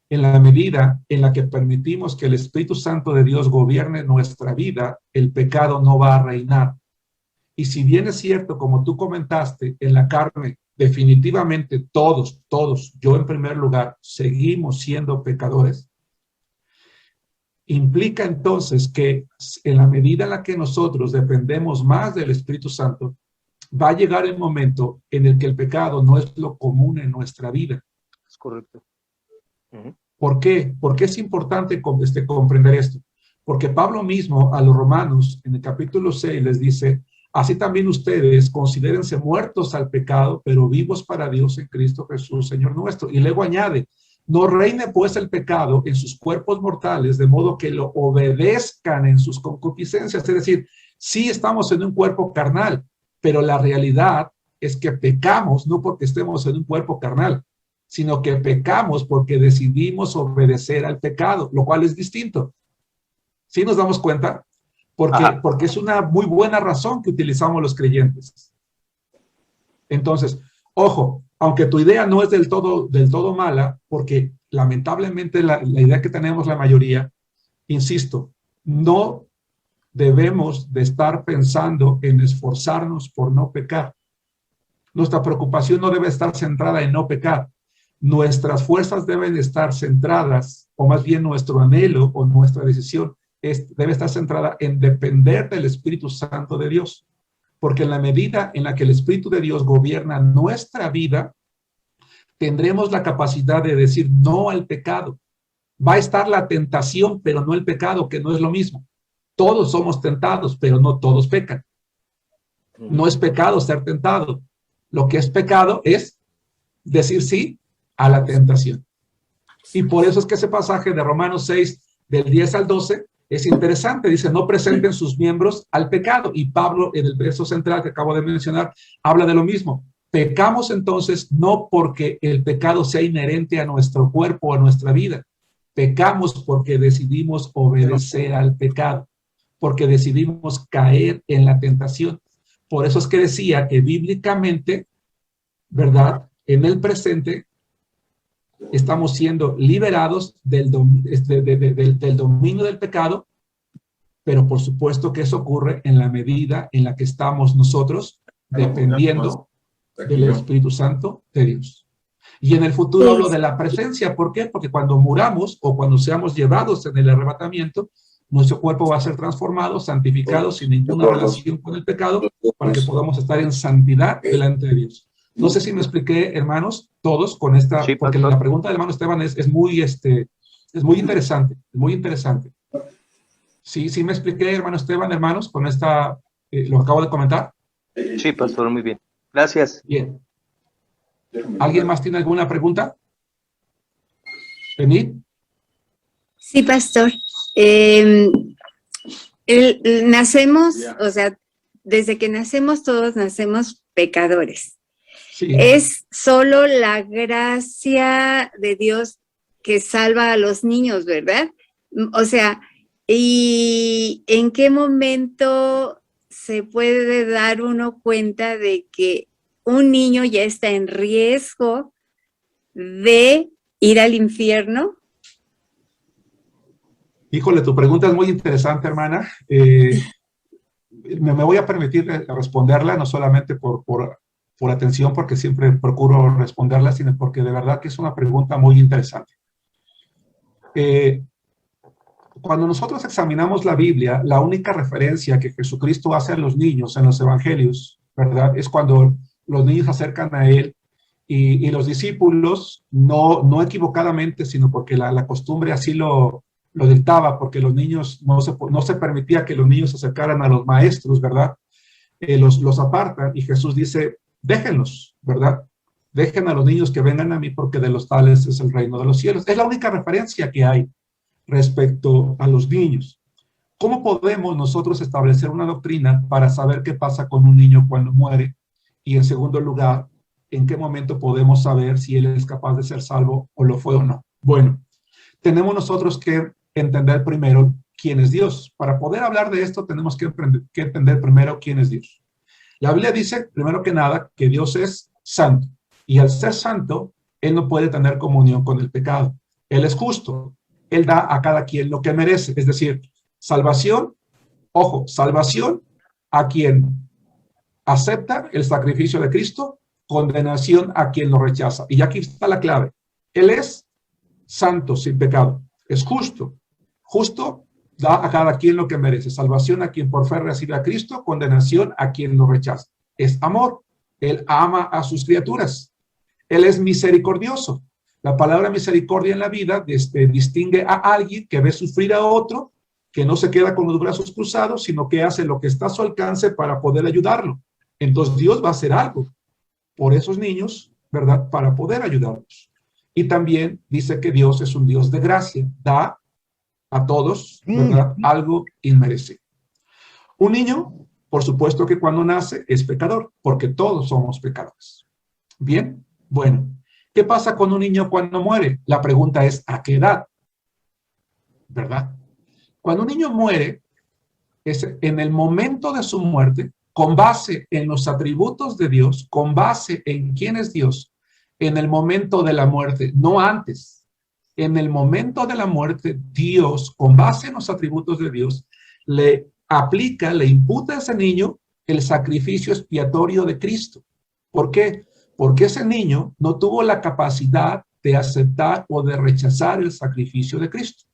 en la medida en la que permitimos que el Espíritu Santo de Dios gobierne nuestra vida, el pecado no va a reinar. Y si bien es cierto, como tú comentaste, en la carne, definitivamente todos, yo en primer lugar, seguimos siendo pecadores, implica entonces que en la medida en la que nosotros dependemos más del Espíritu Santo, va a llegar el momento en el que el pecado no es lo común en nuestra vida. es correcto. Ujú. ¿Por qué? Porque es importante comprender esto. Porque Pablo mismo a los romanos, en el capítulo 6, les dice, así también ustedes considérense muertos al pecado, pero vivos para Dios en Cristo Jesús, Señor nuestro. Y luego añade, no reine pues el pecado en sus cuerpos mortales, de modo que lo obedezcan en sus concupiscencias. Es decir, sí estamos en un cuerpo carnal, pero la realidad es que pecamos no porque estemos en un cuerpo carnal, sino que pecamos porque decidimos obedecer al pecado, lo cual es distinto. ¿Sí nos damos cuenta? Porque es una muy buena razón que utilizamos los creyentes. Entonces, ojo, aunque tu idea no es del todo mala, porque lamentablemente la idea que tenemos la mayoría, insisto, no debemos de estar pensando en esforzarnos por no pecar. Nuestra preocupación no debe estar centrada en no pecar. Nuestras fuerzas deben estar centradas, o más bien nuestro anhelo o nuestra decisión debe estar centrada en depender del Espíritu Santo de Dios. Porque en la medida en la que el Espíritu de Dios gobierna nuestra vida, tendremos la capacidad de decir no al pecado. Va a estar la tentación, pero no el pecado, que no es lo mismo. Todos somos tentados, pero no todos pecan. No es pecado ser tentado. Lo que es pecado es decir sí a la tentación. Y por eso es que ese pasaje de Romanos 6, del 10 al 12, es interesante. Dice, no presenten sus miembros al pecado. Y Pablo, en el verso central que acabo de mencionar, habla de lo mismo. Pecamos entonces no porque el pecado sea inherente a nuestro cuerpo o a nuestra vida. Pecamos porque decidimos obedecer al pecado, porque decidimos caer en la tentación. Por eso es que decía que bíblicamente, ¿verdad? En el presente estamos siendo liberados del dominio del pecado, pero por supuesto que eso ocurre en la medida en la que estamos nosotros dependiendo del Espíritu Santo de Dios. Y en el futuro hablo de la presencia. ¿Por qué? Porque cuando muramos o cuando seamos llevados en el arrebatamiento, nuestro cuerpo va a ser transformado, santificado, sin ninguna relación con el pecado, para que podamos estar en santidad delante de Dios. No sé si me expliqué, hermanos, todos con esta, Sí, porque la pregunta del hermano Esteban es muy interesante, muy interesante. Sí me expliqué, hermano Esteban, hermanos, con esta, lo que acabo de comentar. Sí, pastor, muy bien. Gracias. Bien. ¿Alguien más tiene alguna pregunta? ¿Enid? Sí, pastor. Nacemos, o sea, desde que nacemos todos nacemos pecadores. Sí. Es solo la gracia de Dios que salva a los niños, ¿verdad? O sea, ¿y en qué momento se puede dar uno cuenta de que un niño ya está en riesgo de ir al infierno? Híjole, tu pregunta es muy interesante, hermana. Me voy a permitir responderla, no solamente por atención, porque siempre procuro responderla, sino porque de verdad que es una pregunta muy interesante. Cuando nosotros examinamos la Biblia, la única referencia que Jesucristo hace a los niños en los evangelios, ¿verdad? Es cuando los niños se acercan a él y los discípulos, no equivocadamente, sino porque la costumbre así lo dictaba, porque los niños no se permitía que los niños se acercaran a los maestros, ¿verdad? Los apartan y Jesús dice, déjenlos, ¿verdad? Dejen a los niños que vengan a mí porque de los tales es el reino de los cielos. Es la única referencia que hay respecto a los niños. ¿Cómo podemos nosotros establecer una doctrina para saber qué pasa con un niño cuando muere? Y en segundo lugar, ¿en qué momento podemos saber si él es capaz de ser salvo o lo fue o no? Bueno, tenemos nosotros que entender primero quién es Dios. Para poder hablar de esto tenemos que entender primero quién es Dios. La Biblia dice, primero que nada, que Dios es santo. Y al ser santo, Él no puede tener comunión con el pecado. Él es justo. Él da a cada quien lo que merece. Es decir, salvación, ojo, salvación a quien acepta el sacrificio de Cristo, condenación a quien lo rechaza. Y aquí está la clave. Él es santo, sin pecado. Es justo. Justo da a cada quien lo que merece. Salvación a quien por fe recibe a Cristo, condenación a quien lo rechaza. Es amor. Él ama a sus criaturas. Él es misericordioso. La palabra misericordia en la vida distingue a alguien que ve sufrir a otro, que no se queda con los brazos cruzados, sino que hace lo que está a su alcance para poder ayudarlo. Entonces Dios va a hacer algo por esos niños, ¿verdad? Para poder ayudarlos. Y también dice que Dios es un Dios de gracia. Da a todos, ¿verdad? Algo inmerecido. Un niño, por supuesto que cuando nace es pecador, porque todos somos pecadores. Bien, bueno. ¿Qué pasa con un niño cuando muere? La pregunta es, ¿a qué edad? ¿Verdad? Cuando un niño muere, es en el momento de su muerte, con base en los atributos de Dios, con base en quién es Dios, en el momento de la muerte, no antes. En el momento de la muerte, Dios, con base en los atributos de Dios, le aplica, le imputa a ese niño el sacrificio expiatorio de Cristo. ¿Por qué? Porque ese niño no tuvo la capacidad de aceptar o de rechazar el sacrificio de Cristo.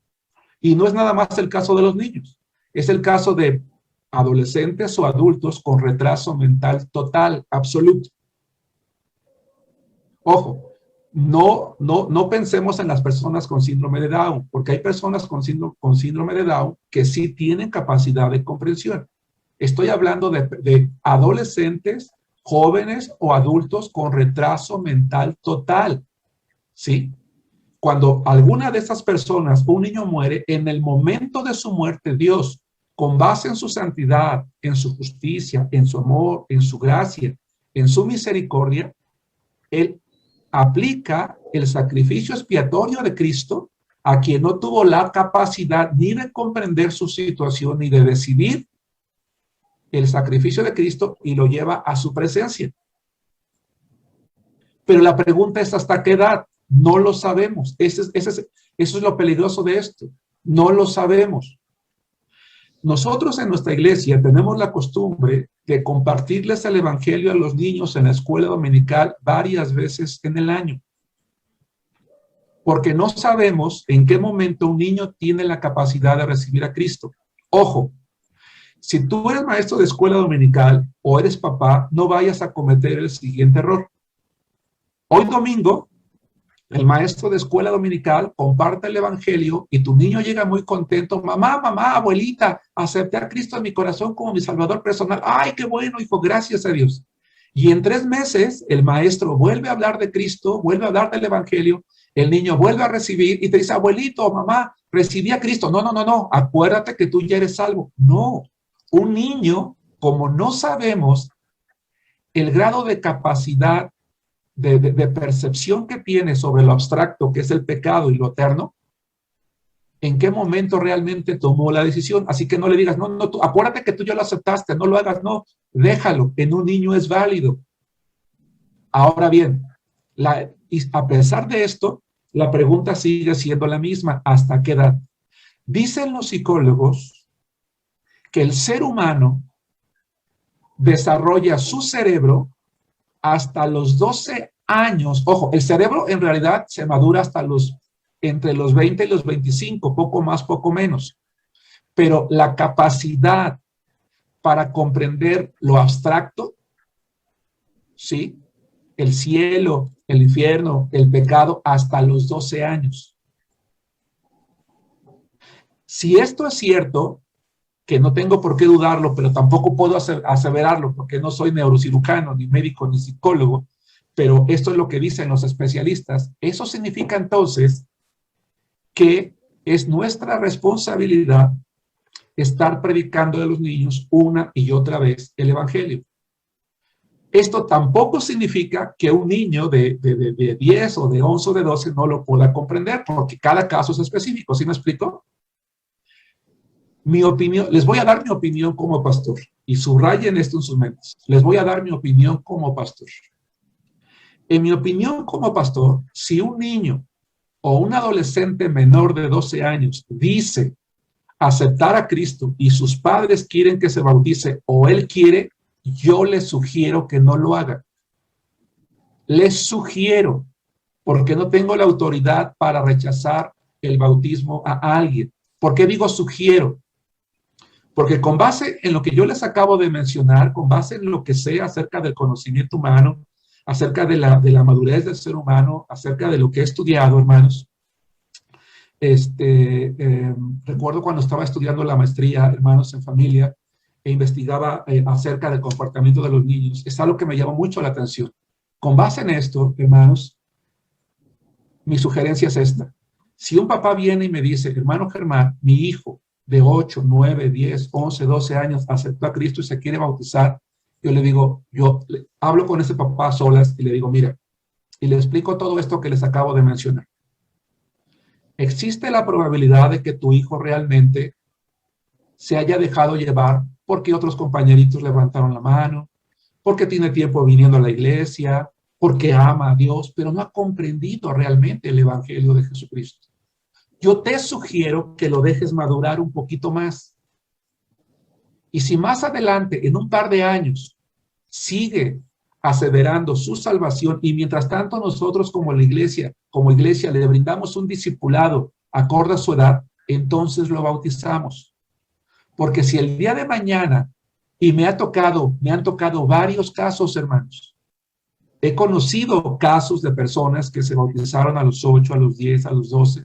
Y no es nada más el caso de los niños. Es el caso de adolescentes o adultos con retraso mental total, absoluto. Ojo, no pensemos en las personas con síndrome de Down, porque hay personas con síndrome de Down que sí tienen capacidad de comprensión. Estoy hablando de adolescentes, jóvenes o adultos con retraso mental total, ¿sí? Cuando alguna de esas personas, un niño muere, en el momento de su muerte, Dios, con base en su santidad, en su justicia, en su amor, en su gracia, en su misericordia, Él aplica el sacrificio expiatorio de Cristo a quien no tuvo la capacidad ni de comprender su situación ni de decidir el sacrificio de Cristo y lo lleva a su presencia. Pero la pregunta es ¿hasta qué edad? No lo sabemos. Eso es lo peligroso de esto. No lo sabemos. Nosotros en nuestra iglesia tenemos la costumbre de compartirles el evangelio a los niños en la escuela dominical varias veces en el año. Porque no sabemos en qué momento un niño tiene la capacidad de recibir a Cristo. Ojo. Si tú eres maestro de escuela dominical o eres papá, no vayas a cometer el siguiente error. Hoy domingo, el maestro de escuela dominical comparte el evangelio y tu niño llega muy contento. Mamá, abuelita, acepté a Cristo en mi corazón como mi salvador personal. ¡Ay, qué bueno, hijo! Gracias a Dios. Y en 3 meses, el maestro vuelve a hablar de Cristo, vuelve a hablar del evangelio, el niño vuelve a recibir y te dice, abuelito, mamá, recibí a Cristo. No, acuérdate que tú ya eres salvo. No. Un niño, como no sabemos el grado de capacidad de percepción que tiene sobre lo abstracto, que es el pecado y lo eterno, en qué momento realmente tomó la decisión. Así que no le digas, no, tú, acuérdate que tú ya lo aceptaste, no lo hagas, no, déjalo, en un niño es válido. Ahora bien, a pesar de esto, la pregunta sigue siendo la misma, ¿hasta qué edad? Dicen los psicólogos que el ser humano desarrolla su cerebro hasta los 12 años. Ojo, el cerebro en realidad se madura hasta los entre los 20 y los 25, poco más, poco menos. Pero la capacidad para comprender lo abstracto, ¿sí? El cielo, el infierno, el pecado, hasta los 12 años. Si esto es cierto, que no tengo por qué dudarlo, pero tampoco puedo aseverarlo porque no soy neurocirujano, ni médico, ni psicólogo, pero esto es lo que dicen los especialistas. Eso significa entonces que es nuestra responsabilidad estar predicando a los niños una y otra vez el evangelio. Esto tampoco significa que un niño de 10 o de 11 o de 12 no lo pueda comprender, porque cada caso es específico. ¿Sí me explico? Mi opinión, les voy a dar mi opinión como pastor, y subrayen esto en sus mentes. Les voy a dar mi opinión como pastor. En mi opinión como pastor, si un niño o un adolescente menor de 12 años dice aceptar a Cristo y sus padres quieren que se bautice o él quiere, yo les sugiero que no lo haga. Les sugiero, porque no tengo la autoridad para rechazar el bautismo a alguien. ¿Por qué digo sugiero? Porque con base en lo que yo les acabo de mencionar, con base en lo que sé acerca del conocimiento humano, acerca de la madurez del ser humano, acerca de lo que he estudiado, hermanos, recuerdo cuando estaba estudiando la maestría, hermanos, en familia, e investigaba acerca del comportamiento de los niños. Es algo que me llamó mucho la atención. Con base en esto, hermanos, mi sugerencia es esta. Si un papá viene y me dice, hermano Germán, mi hijo de 8, 9, 10, 11, 12 años aceptó a Cristo y se quiere bautizar, yo le digo, yo hablo con ese papá a solas y le digo, mira, y le explico todo esto que les acabo de mencionar. Existe la probabilidad de que tu hijo realmente se haya dejado llevar porque otros compañeritos levantaron la mano, porque tiene tiempo viniendo a la iglesia, porque ama a Dios, pero no ha comprendido realmente el evangelio de Jesucristo. Yo te sugiero que lo dejes madurar un poquito más. Y si más adelante, en un par de años, sigue aseverando su salvación y mientras tanto nosotros como iglesia le brindamos un discipulado acorde a su edad, entonces lo bautizamos. Porque si el día de mañana, y me han tocado varios casos, hermanos, he conocido casos de personas que se bautizaron a los 8, a los 10, a los 12,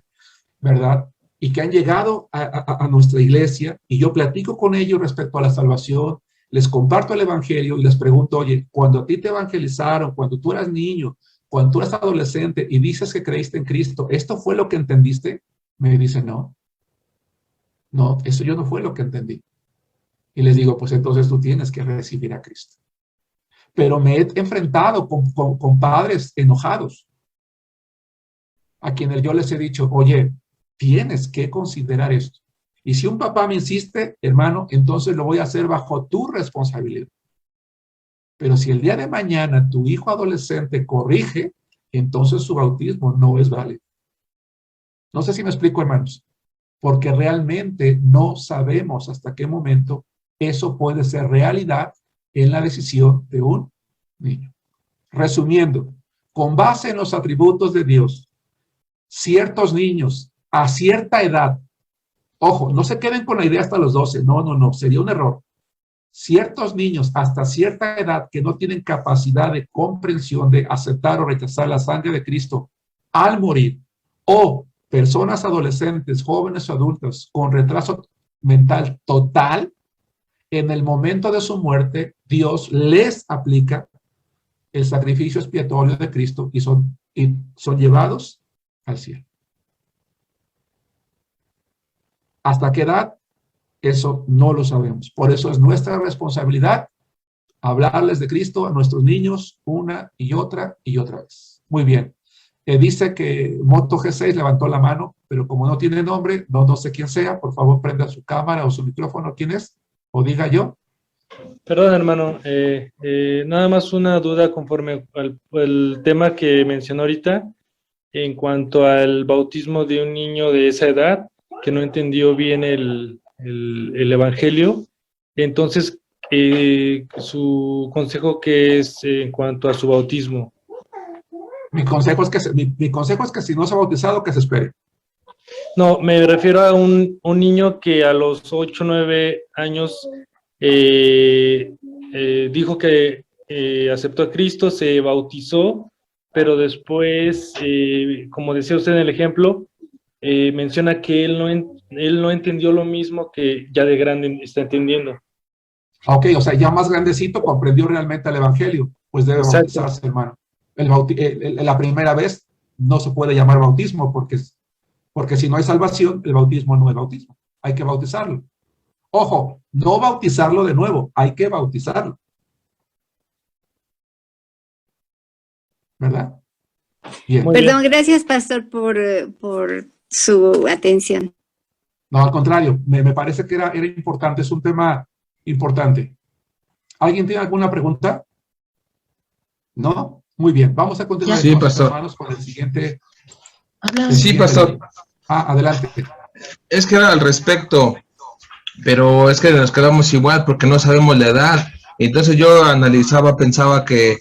¿verdad? Y que han llegado a nuestra iglesia y yo platico con ellos respecto a la salvación, les comparto el evangelio y les pregunto, oye, cuando a ti te evangelizaron, cuando tú eras niño, cuando tú eras adolescente y dices que creíste en Cristo, ¿esto fue lo que entendiste? Me dicen, no, eso yo no fue lo que entendí. Y les digo, pues entonces tú tienes que recibir a Cristo. Pero me he enfrentado con padres enojados, a quienes yo les he dicho, oye, tienes que considerar esto. Y si un papá me insiste, hermano, entonces lo voy a hacer bajo tu responsabilidad. Pero si el día de mañana tu hijo adolescente corrige, entonces su bautismo no es válido. No sé si me explico, hermanos, porque realmente no sabemos hasta qué momento eso puede ser realidad en la decisión de un niño. Resumiendo, con base en los atributos de Dios, ciertos niños a cierta edad, ojo, no se queden con la idea hasta los 12, no, sería un error. Ciertos niños hasta cierta edad que no tienen capacidad de comprensión de aceptar o rechazar la sangre de Cristo al morir, o personas adolescentes, jóvenes o adultos con retraso mental total, en el momento de su muerte, Dios les aplica el sacrificio expiatorio de Cristo y son llevados al cielo. ¿Hasta qué edad? Eso no lo sabemos. Por eso es nuestra responsabilidad hablarles de Cristo a nuestros niños una y otra vez. Muy bien. Dice que Moto G6 levantó la mano, pero como no tiene nombre, no sé quién sea, por favor prenda su cámara o su micrófono. ¿Quién es? O diga yo. Perdón, hermano. Nada más una duda conforme al tema que mencionó ahorita en cuanto al bautismo de un niño de esa edad que no entendió bien el evangelio. Entonces, su consejo, ¿qué es en cuanto a su bautismo? Mi consejo es que si no se ha bautizado, que se espere. No, me refiero a un niño que a los 8 o 9 años dijo que aceptó a Cristo, se bautizó, pero después, como decía usted en el ejemplo, menciona que él no entendió lo mismo que ya de grande está entendiendo. Ok, o sea, ya más grandecito comprendió realmente el evangelio, pues debe Exacto. bautizarse, hermano. La primera vez no se puede llamar bautismo porque si no hay salvación, el bautismo no es bautismo. Hay que bautizarlo. Ojo, no bautizarlo de nuevo, hay que bautizarlo. ¿Verdad? Bien. Muy Perdón, gracias, pastor, por su atención. No, al contrario, me parece que era importante, es un tema importante. ¿Alguien tiene alguna pregunta? ¿No? Muy bien, vamos a continuar, Sí, pastor. hermanos, con el siguiente. Sí, pastor. Adelante. Es que era al respecto, pero es que nos quedamos igual porque no sabemos la edad. Entonces yo analizaba, pensaba que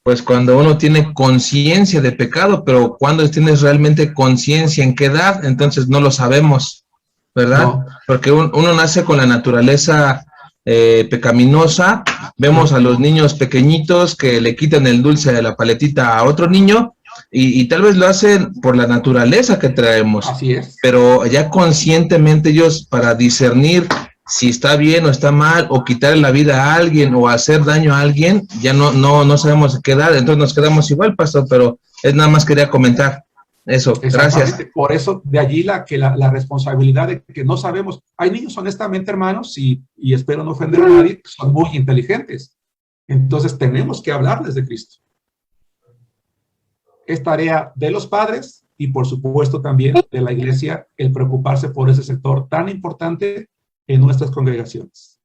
pues cuando uno tiene conciencia de pecado, pero cuando tienes realmente conciencia, ¿en qué edad? Entonces no lo sabemos, ¿verdad? No. Porque uno nace con la naturaleza pecaminosa. Vemos a los niños pequeñitos que le quitan el dulce de la paletita a otro niño y tal vez lo hacen por la naturaleza que traemos. Así es. Pero ya conscientemente ellos, para discernir si está bien o está mal, o quitarle la vida a alguien o hacer daño a alguien, ya no sabemos qué edad. Entonces nos quedamos igual, pastor, pero es nada más quería comentar eso. Gracias. Por eso, de allí la responsabilidad de que no sabemos. Hay niños, honestamente, hermanos, y espero no ofender a nadie, que son muy inteligentes. Entonces tenemos que hablarles de Cristo. Es tarea de los padres y, por supuesto, también de la iglesia el preocuparse por ese sector tan importante en nuestras congregaciones.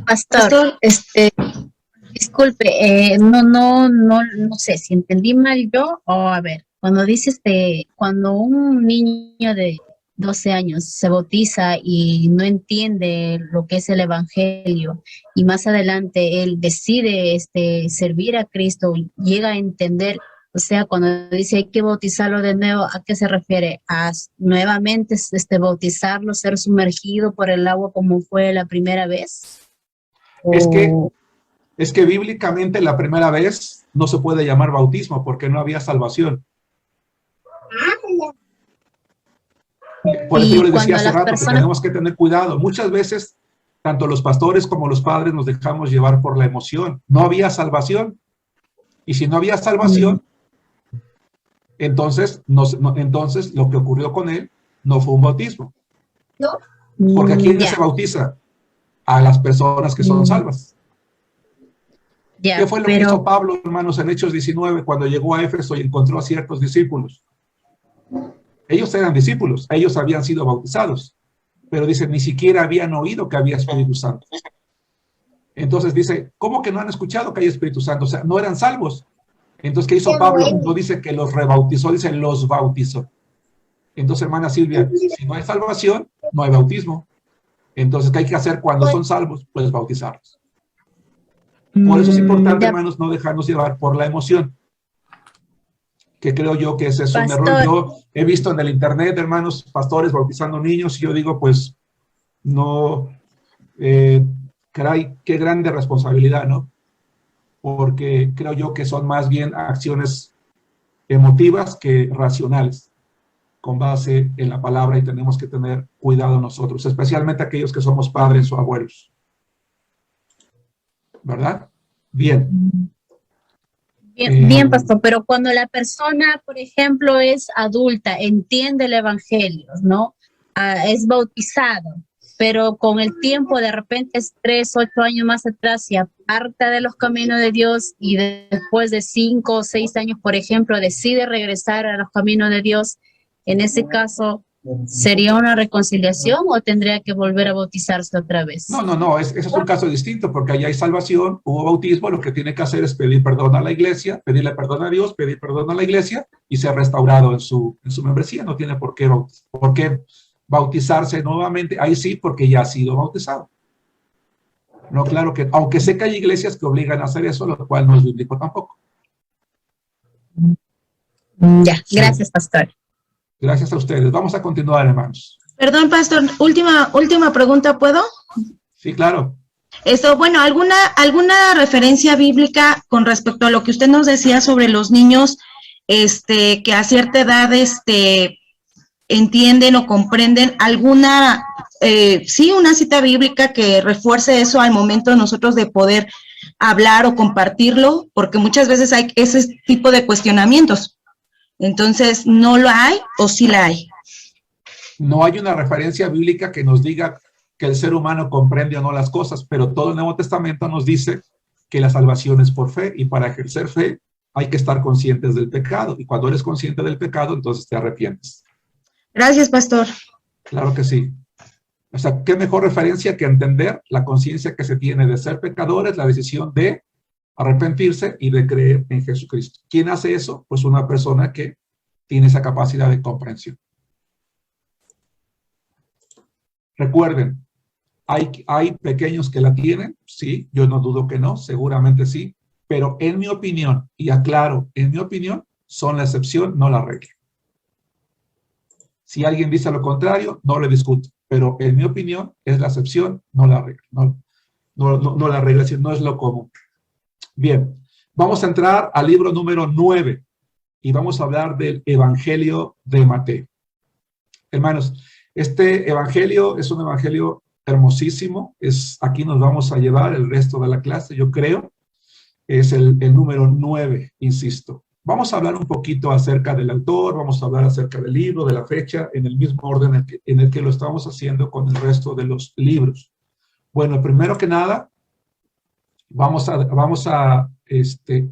Pastor, disculpe, no sé si entendí mal yo o a ver, cuando dices cuando un niño de 12 años se bautiza y no entiende lo que es el evangelio y más adelante él decide servir a Cristo, llega a entender, o sea, cuando dice hay que bautizarlo de nuevo, ¿a qué se refiere? ¿A nuevamente bautizarlo, ser sumergido por el agua como fue la primera vez? Es que bíblicamente la primera vez no se puede llamar bautismo porque no había salvación. Por eso yo les decía hace rato que tenemos que tener cuidado. Muchas veces, tanto los pastores como los padres nos dejamos llevar por la emoción. No había salvación. Y si no había salvación, entonces lo que ocurrió con él no fue un bautismo. Porque ¿a quién se bautiza? A las personas que son salvas. ¿Qué fue lo que hizo Pablo, hermanos, en Hechos 19 cuando llegó a Éfeso y encontró a ciertos discípulos? Ellos eran discípulos, ellos habían sido bautizados, pero dice, ni siquiera habían oído que había Espíritu Santo. Entonces dice, ¿cómo que no han escuchado que hay Espíritu Santo? O sea, no eran salvos. Entonces, ¿qué hizo Pablo? No dice que los rebautizó, dice los bautizó. Entonces, hermana Silvia, si no hay salvación, no hay bautismo. Entonces, ¿qué hay que hacer cuando son salvos? Pues bautizarlos. Por eso es importante, hermanos, no dejarnos llevar por la emoción. Que creo yo que ese es un error. Yo he visto en el internet, hermanos, pastores bautizando niños, y yo digo, pues, no, caray, qué grande responsabilidad, ¿no? Porque creo yo que son más bien acciones emotivas que racionales, con base en la palabra, y tenemos que tener cuidado nosotros, especialmente aquellos que somos padres o abuelos. ¿Verdad? Bien. Bien, pastor, pero cuando la persona, por ejemplo, es adulta, entiende el evangelio, ¿no? Es bautizado, pero con el tiempo, de repente, es 3, 8 años más atrás, se aparta de los caminos de Dios y después de 5 o 6 años, por ejemplo, decide regresar a los caminos de Dios. En ese caso, ¿sería una reconciliación o tendría que volver a bautizarse otra vez? No, ese es un caso distinto, porque allá hay salvación, hubo bautismo, lo que tiene que hacer es pedir perdón a la iglesia, pedirle perdón a Dios, pedir perdón a la iglesia y ser restaurado en su membresía. No tiene por qué bautizarse nuevamente, ahí sí, porque ya ha sido bautizado. No, claro que, aunque sé que hay iglesias que obligan a hacer eso, lo cual no es bíblico tampoco. Ya, gracias, pastor. Gracias a ustedes. Vamos a continuar, hermanos. Perdón, pastor, última pregunta, ¿puedo? Sí, claro. Bueno, ¿alguna referencia bíblica con respecto a lo que usted nos decía sobre los niños, que a cierta edad, entienden o comprenden alguna, una cita bíblica que refuerce eso al momento de nosotros de poder hablar o compartirlo? Porque muchas veces hay ese tipo de cuestionamientos. Entonces, ¿no lo hay o sí la hay? No hay una referencia bíblica que nos diga que el ser humano comprende o no las cosas, pero todo el Nuevo Testamento nos dice que la salvación es por fe, y para ejercer fe hay que estar conscientes del pecado, y cuando eres consciente del pecado, entonces te arrepientes. Gracias, pastor. Claro que sí. O sea, ¿qué mejor referencia que entender la conciencia que se tiene de ser pecadores, la decisión de arrepentirse y de creer en Jesucristo? ¿Quién hace eso? Pues una persona que tiene esa capacidad de comprensión. Recuerden, ¿hay pequeños que la tienen? Sí, yo no dudo que no, seguramente sí, pero en mi opinión, y aclaro, en mi opinión, son la excepción, no la regla. Si alguien dice lo contrario, no le discuto, pero en mi opinión es la excepción, no la regla. No la regla, no es lo común. Bien, vamos a entrar al libro número 9 y vamos a hablar del Evangelio de Mateo. Hermanos, este evangelio es un evangelio hermosísimo. Aquí nos vamos a llevar el resto de la clase, yo creo. Es el número 9, insisto. Vamos a hablar un poquito acerca del autor, vamos a hablar acerca del libro, de la fecha, en el mismo orden en el que lo estamos haciendo con el resto de los libros. Bueno, primero que nada,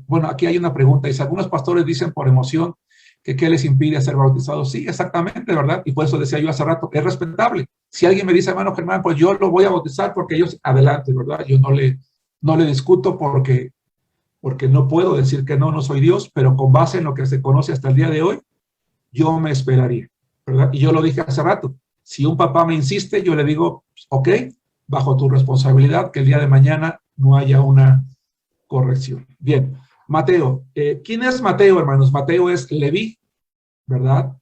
bueno, aquí hay una pregunta. Dice, algunos pastores dicen por emoción que qué les impide ser bautizados. Sí, exactamente, ¿verdad? Y por eso decía yo hace rato, es respetable. Si alguien me dice, hermano Germán, pues yo lo voy a bautizar porque ellos, adelante, ¿verdad? Yo no le discuto porque no puedo decir que no soy Dios, pero con base en lo que se conoce hasta el día de hoy, yo me esperaría, ¿verdad? Y yo lo dije hace rato, si un papá me insiste, yo le digo, ok, bajo tu responsabilidad, que el día de mañana no haya una corrección. Bien, Mateo. ¿Quién es Mateo, hermanos? Mateo es Leví, ¿verdad?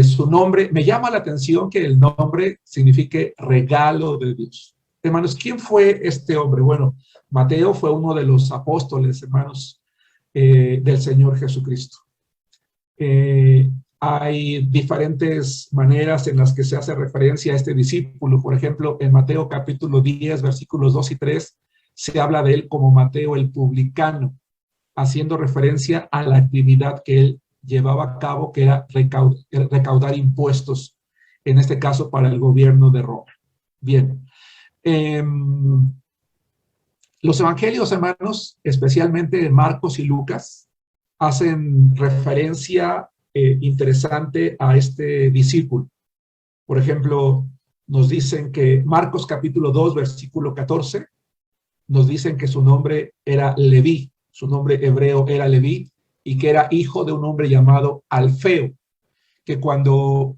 Su nombre, me llama la atención que el nombre signifique regalo de Dios. Hermanos, ¿quién fue este hombre? Bueno, Mateo fue uno de los apóstoles, hermanos, del Señor Jesucristo. Hay diferentes maneras en las que se hace referencia a este discípulo. Por ejemplo, en Mateo capítulo 10, versículos 2 y 3, se habla de él como Mateo el publicano, haciendo referencia a la actividad que él llevaba a cabo, que era recaudar impuestos, en este caso para el gobierno de Roma. Bien. Los evangelios, hermanos, especialmente Marcos y Lucas, hacen referencia interesante a este discípulo. Por ejemplo, nos dicen que Marcos capítulo 2, versículo 14, nos dicen que su nombre era Leví, su nombre hebreo era Leví, y que era hijo de un hombre llamado Alfeo, que cuando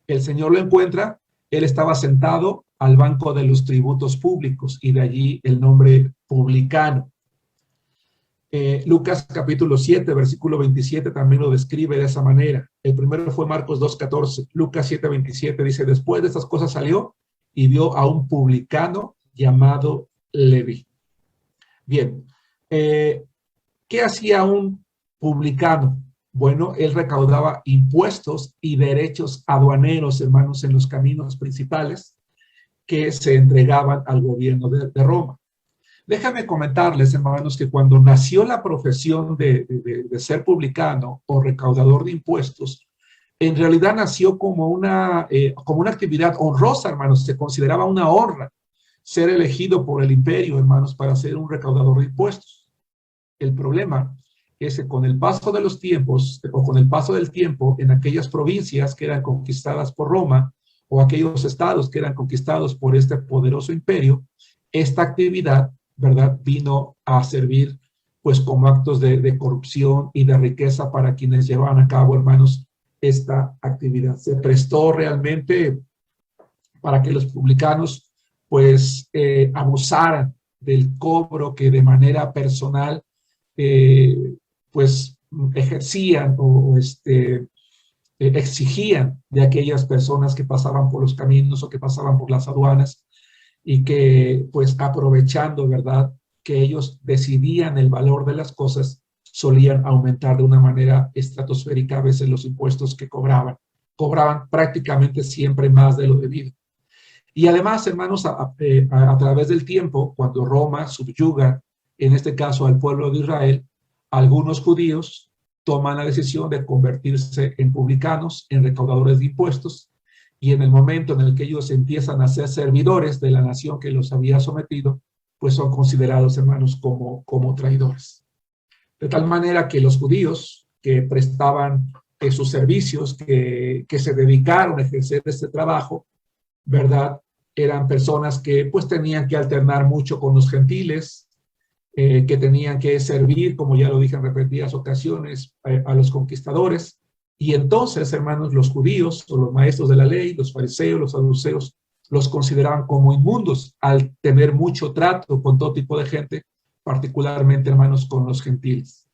el Señor lo encuentra, él estaba sentado al banco de los tributos públicos, y de allí el nombre publicano. Lucas capítulo 7, versículo 27 también lo describe de esa manera. El primero fue Marcos 2:14. Lucas 7:27 dice, después de estas cosas salió y vio a un publicano llamado Leví. Bien, ¿qué hacía un publicano? Bueno, él recaudaba impuestos y derechos aduaneros, hermanos, en los caminos principales que se entregaban al gobierno de Roma. Déjame comentarles, hermanos, que cuando nació la profesión de ser publicano o recaudador de impuestos, en realidad nació como una actividad honrosa, hermanos. Se consideraba una honra ser elegido por el imperio, hermanos, para ser un recaudador de impuestos. El problema es que con el paso de los tiempos, o con el paso del tiempo, en aquellas provincias que eran conquistadas por Roma, o aquellos estados que eran conquistados por este poderoso imperio, esta actividad, ¿verdad?, vino a servir pues como actos de corrupción y de riqueza para quienes llevaban a cabo, hermanos, esta actividad. Se prestó realmente para que los publicanos pues abusaran del cobro que de manera personal pues ejercían o exigían de aquellas personas que pasaban por los caminos o que pasaban por las aduanas y que, pues, aprovechando, ¿verdad?, que ellos decidían el valor de las cosas, solían aumentar de una manera estratosférica a veces los impuestos que cobraban. Cobraban prácticamente siempre más de lo debido. Y además, hermanos, a través del tiempo, cuando Roma subyuga, en este caso al pueblo de Israel, algunos judíos toman la decisión de convertirse en publicanos, en recaudadores de impuestos, y en el momento en el que ellos empiezan a ser servidores de la nación que los había sometido, pues son considerados, hermanos, como traidores. De tal manera que los judíos que prestaban sus servicios, que se dedicaron a ejercer este trabajo, ¿verdad?, eran personas que pues tenían que alternar mucho con los gentiles, que tenían que servir, como ya lo dije en repetidas ocasiones, a los conquistadores. Y entonces, hermanos, los judíos o los maestros de la ley, los fariseos, los saduceos, los consideraban como inmundos al tener mucho trato con todo tipo de gente, particularmente, hermanos, con los gentiles.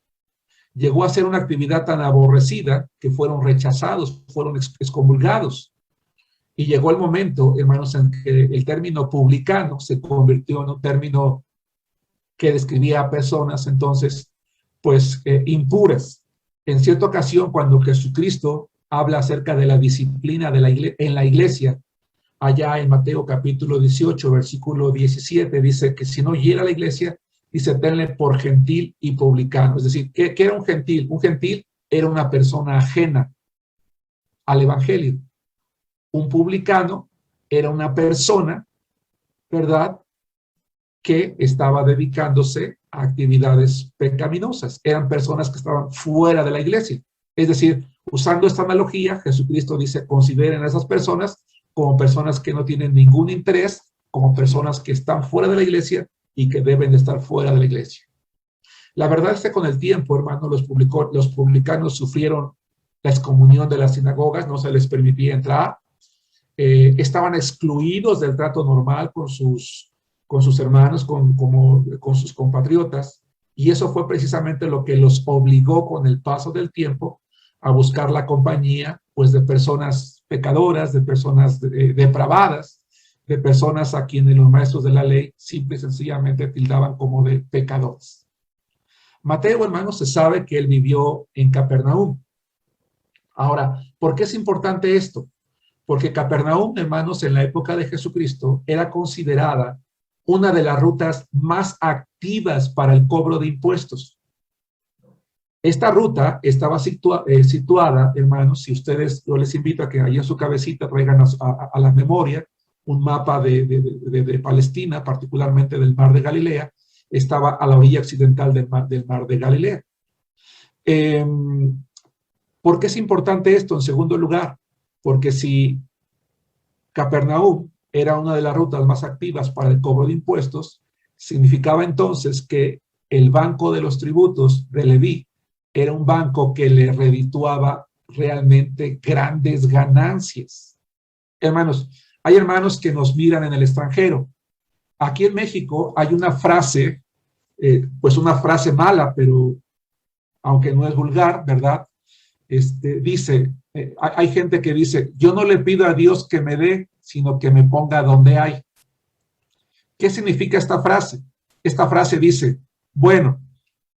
Llegó a ser una actividad tan aborrecida que fueron rechazados, fueron excomulgados. Y llegó el momento, hermanos, en que el término publicano se convirtió en un término que describía a personas, entonces, pues, impuras. En cierta ocasión, cuando Jesucristo habla acerca de la disciplina en la iglesia, allá en Mateo capítulo 18, versículo 17, dice que si no hiera la iglesia, dice, tenle por gentil y publicano. Es decir, ¿qué era un gentil? Un gentil era una persona ajena al evangelio. Un publicano era una persona, ¿verdad?, que estaba dedicándose a actividades pecaminosas. Eran personas que estaban fuera de la iglesia. Es decir, usando esta analogía, Jesucristo dice, consideren a esas personas como personas que no tienen ningún interés, como personas que están fuera de la iglesia y que deben de estar fuera de la iglesia. La verdad es que con el tiempo, hermano, los publicanos sufrieron la excomunión de las sinagogas, no se les permitía entrar, estaban excluidos del trato normal con sus hermanos, con sus compatriotas, y eso fue precisamente lo que los obligó con el paso del tiempo a buscar la compañía, pues, de personas pecadoras, de personas depravadas, de personas a quienes los maestros de la ley simple y sencillamente tildaban como de pecadores. Mateo, hermanos, se sabe que él vivió en Capernaum. Ahora, ¿por qué es importante esto? Porque Capernaum, hermanos, en la época de Jesucristo, era considerada una de las rutas más activas para el cobro de impuestos. Esta ruta estaba situada, hermanos, si ustedes, yo les invito a que ahí en su cabecita traigan a la memoria un mapa de Palestina, particularmente del Mar de Galilea, estaba a la orilla occidental del Mar de Galilea. ¿Por qué es importante esto? En segundo lugar, porque si Capernaum era una de las rutas más activas para el cobro de impuestos, significaba entonces que el banco de los tributos de Leví era un banco que le redituaba realmente grandes ganancias. Hermanos, hay hermanos que nos miran en el extranjero. Aquí en México hay una frase, pues una frase mala, pero aunque no es vulgar, ¿verdad? Dice, hay gente que dice, yo no le pido a Dios que me dé, sino que me ponga donde hay. ¿Qué significa esta frase? Esta frase dice, bueno,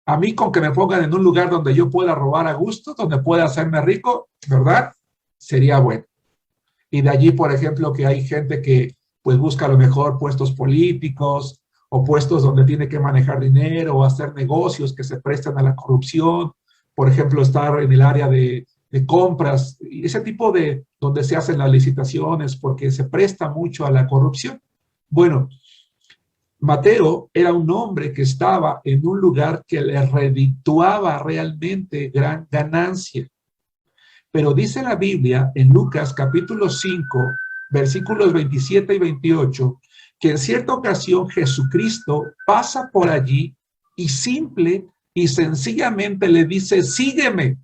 a mí con que me pongan en un lugar donde yo pueda robar a gusto, donde pueda hacerme rico, ¿verdad? Sería bueno. Y de allí, por ejemplo, que hay gente que pues busca a lo mejor puestos políticos o puestos donde tiene que manejar dinero o hacer negocios que se prestan a la corrupción, por ejemplo, estar en el área de compras, y ese tipo de donde se hacen las licitaciones porque se presta mucho a la corrupción. Bueno, Mateo era un hombre que estaba en un lugar que le redituaba realmente gran ganancia. Pero dice la Biblia en Lucas capítulo 5, versículos 27 y 28, que en cierta ocasión Jesucristo pasa por allí y simple y sencillamente le dice, sígueme.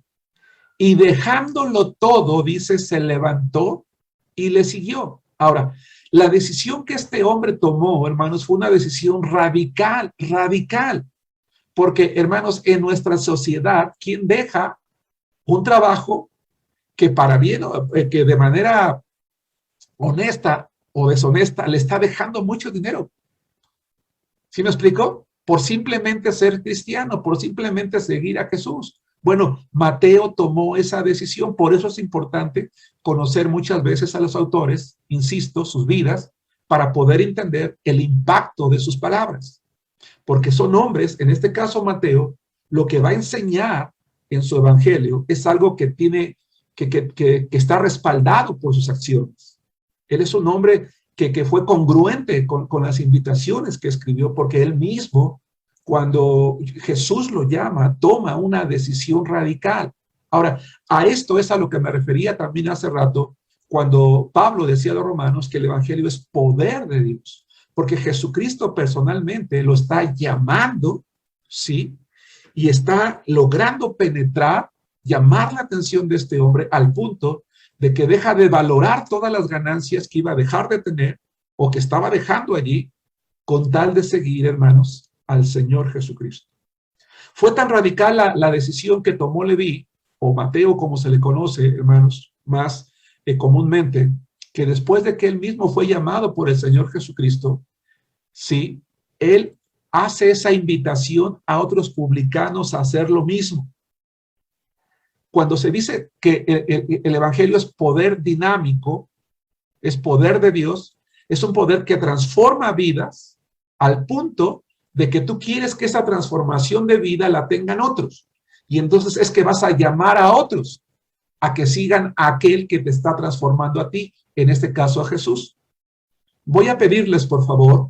Y dejándolo todo, dice, se levantó y le siguió. Ahora, la decisión que este hombre tomó, hermanos, fue una decisión radical. Porque, hermanos, en nuestra sociedad, quien deja un trabajo que para bien, que de manera honesta o deshonesta le está dejando mucho dinero. ¿Sí me explico? Por simplemente ser cristiano, por simplemente seguir a Jesús. Bueno, Mateo tomó esa decisión, por eso es importante conocer muchas veces a los autores, insisto, sus vidas, para poder entender el impacto de sus palabras. Porque son hombres, en este caso Mateo, lo que va a enseñar en su evangelio es algo que tiene, que está respaldado por sus acciones. Él es un hombre que fue congruente con las invitaciones que escribió, porque él mismo, cuando Jesús lo llama, toma una decisión radical. Ahora, a esto es a lo que me refería también hace rato, cuando Pablo decía a los romanos que el evangelio es poder de Dios, porque Jesucristo personalmente lo está llamando, ¿sí? Y está logrando penetrar, llamar la atención de este hombre al punto de que deja de valorar todas las ganancias que iba a dejar de tener o que estaba dejando allí con tal de seguir, hermanos, al Señor Jesucristo. Fue tan radical la decisión que tomó Leví, o Mateo como se le conoce, hermanos, más comúnmente, que después de que él mismo fue llamado por el Señor Jesucristo, sí, él hace esa invitación a otros publicanos a hacer lo mismo. Cuando se dice que el evangelio es poder dinámico, es poder de Dios, es un poder que transforma vidas al punto de que tú quieres que esa transformación de vida la tengan otros. Y entonces es que vas a llamar a otros a que sigan a aquel que te está transformando a ti, en este caso a Jesús. Voy a pedirles, por favor,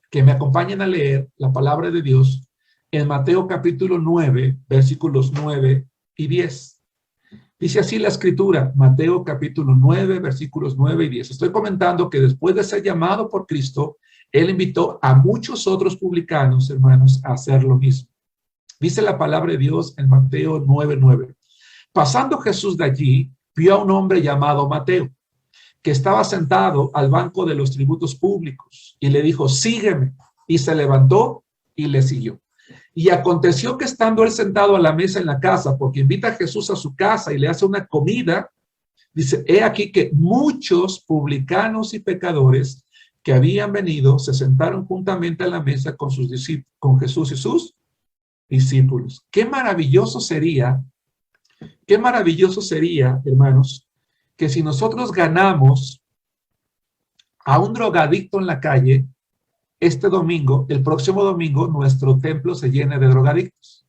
que me acompañen a leer la palabra de Dios en Mateo capítulo 9, versículos 9 y 10. Dice así la escritura, Mateo capítulo 9, versículos 9 y 10. Estoy comentando que después de ser llamado por Cristo, él invitó a muchos otros publicanos, hermanos, a hacer lo mismo. Dice la palabra de Dios en Mateo 9, 9. Pasando Jesús de allí, vio a un hombre llamado Mateo, que estaba sentado al banco de los tributos públicos, y le dijo, sígueme, y se levantó y le siguió. Y aconteció que estando él sentado a la mesa en la casa, porque invita a Jesús a su casa y le hace una comida, dice, he aquí que muchos publicanos y pecadores que habían venido se sentaron juntamente a la mesa con con Jesús y sus discípulos. Qué maravilloso sería, hermanos, que si nosotros ganamos a un drogadicto en la calle, este domingo, el próximo domingo, nuestro templo se llene de drogadictos.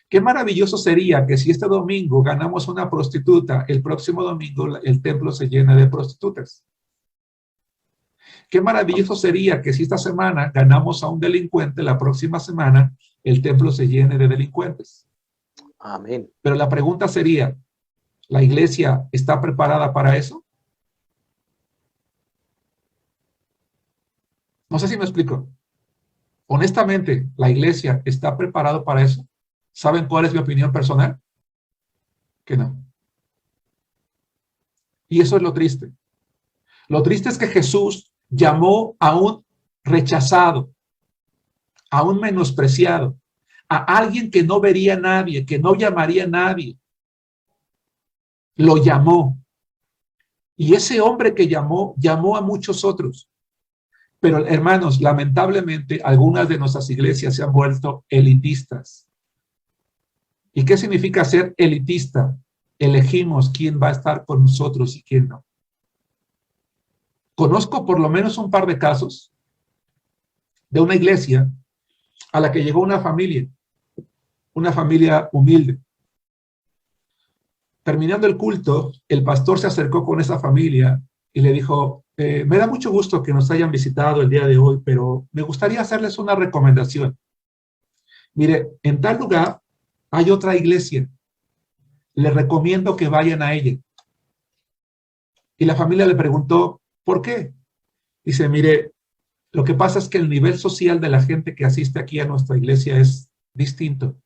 Qué maravilloso sería que si este domingo ganamos una prostituta, el próximo domingo el templo se llene de prostitutas. Qué maravilloso sería que si esta semana ganamos a un delincuente, la próxima semana el templo se llene de delincuentes. Amén. Pero la pregunta sería, ¿la iglesia está preparada para eso? No sé si me explico. Honestamente, ¿la iglesia está preparada para eso? ¿Saben cuál es mi opinión personal? Que no. Y eso es lo triste. Lo triste es que Jesús llamó a un rechazado, a un menospreciado, a alguien que no vería a nadie, que no llamaría a nadie. Lo llamó. Y ese hombre que llamó a muchos otros. Pero, hermanos, lamentablemente, algunas de nuestras iglesias se han vuelto elitistas. ¿Y qué significa ser elitista? Elegimos quién va a estar con nosotros y quién no. Conozco por lo menos un par de casos de una iglesia a la que llegó una familia humilde. Terminando el culto, el pastor se acercó con esa familia y le dijo, me da mucho gusto que nos hayan visitado el día de hoy, pero me gustaría hacerles una recomendación. Mire, en tal lugar hay otra iglesia. Les recomiendo que vayan a ella. Y la familia le preguntó, ¿por qué? Dice, mire, lo que pasa es que el nivel social de la gente que asiste aquí a nuestra iglesia es distinto.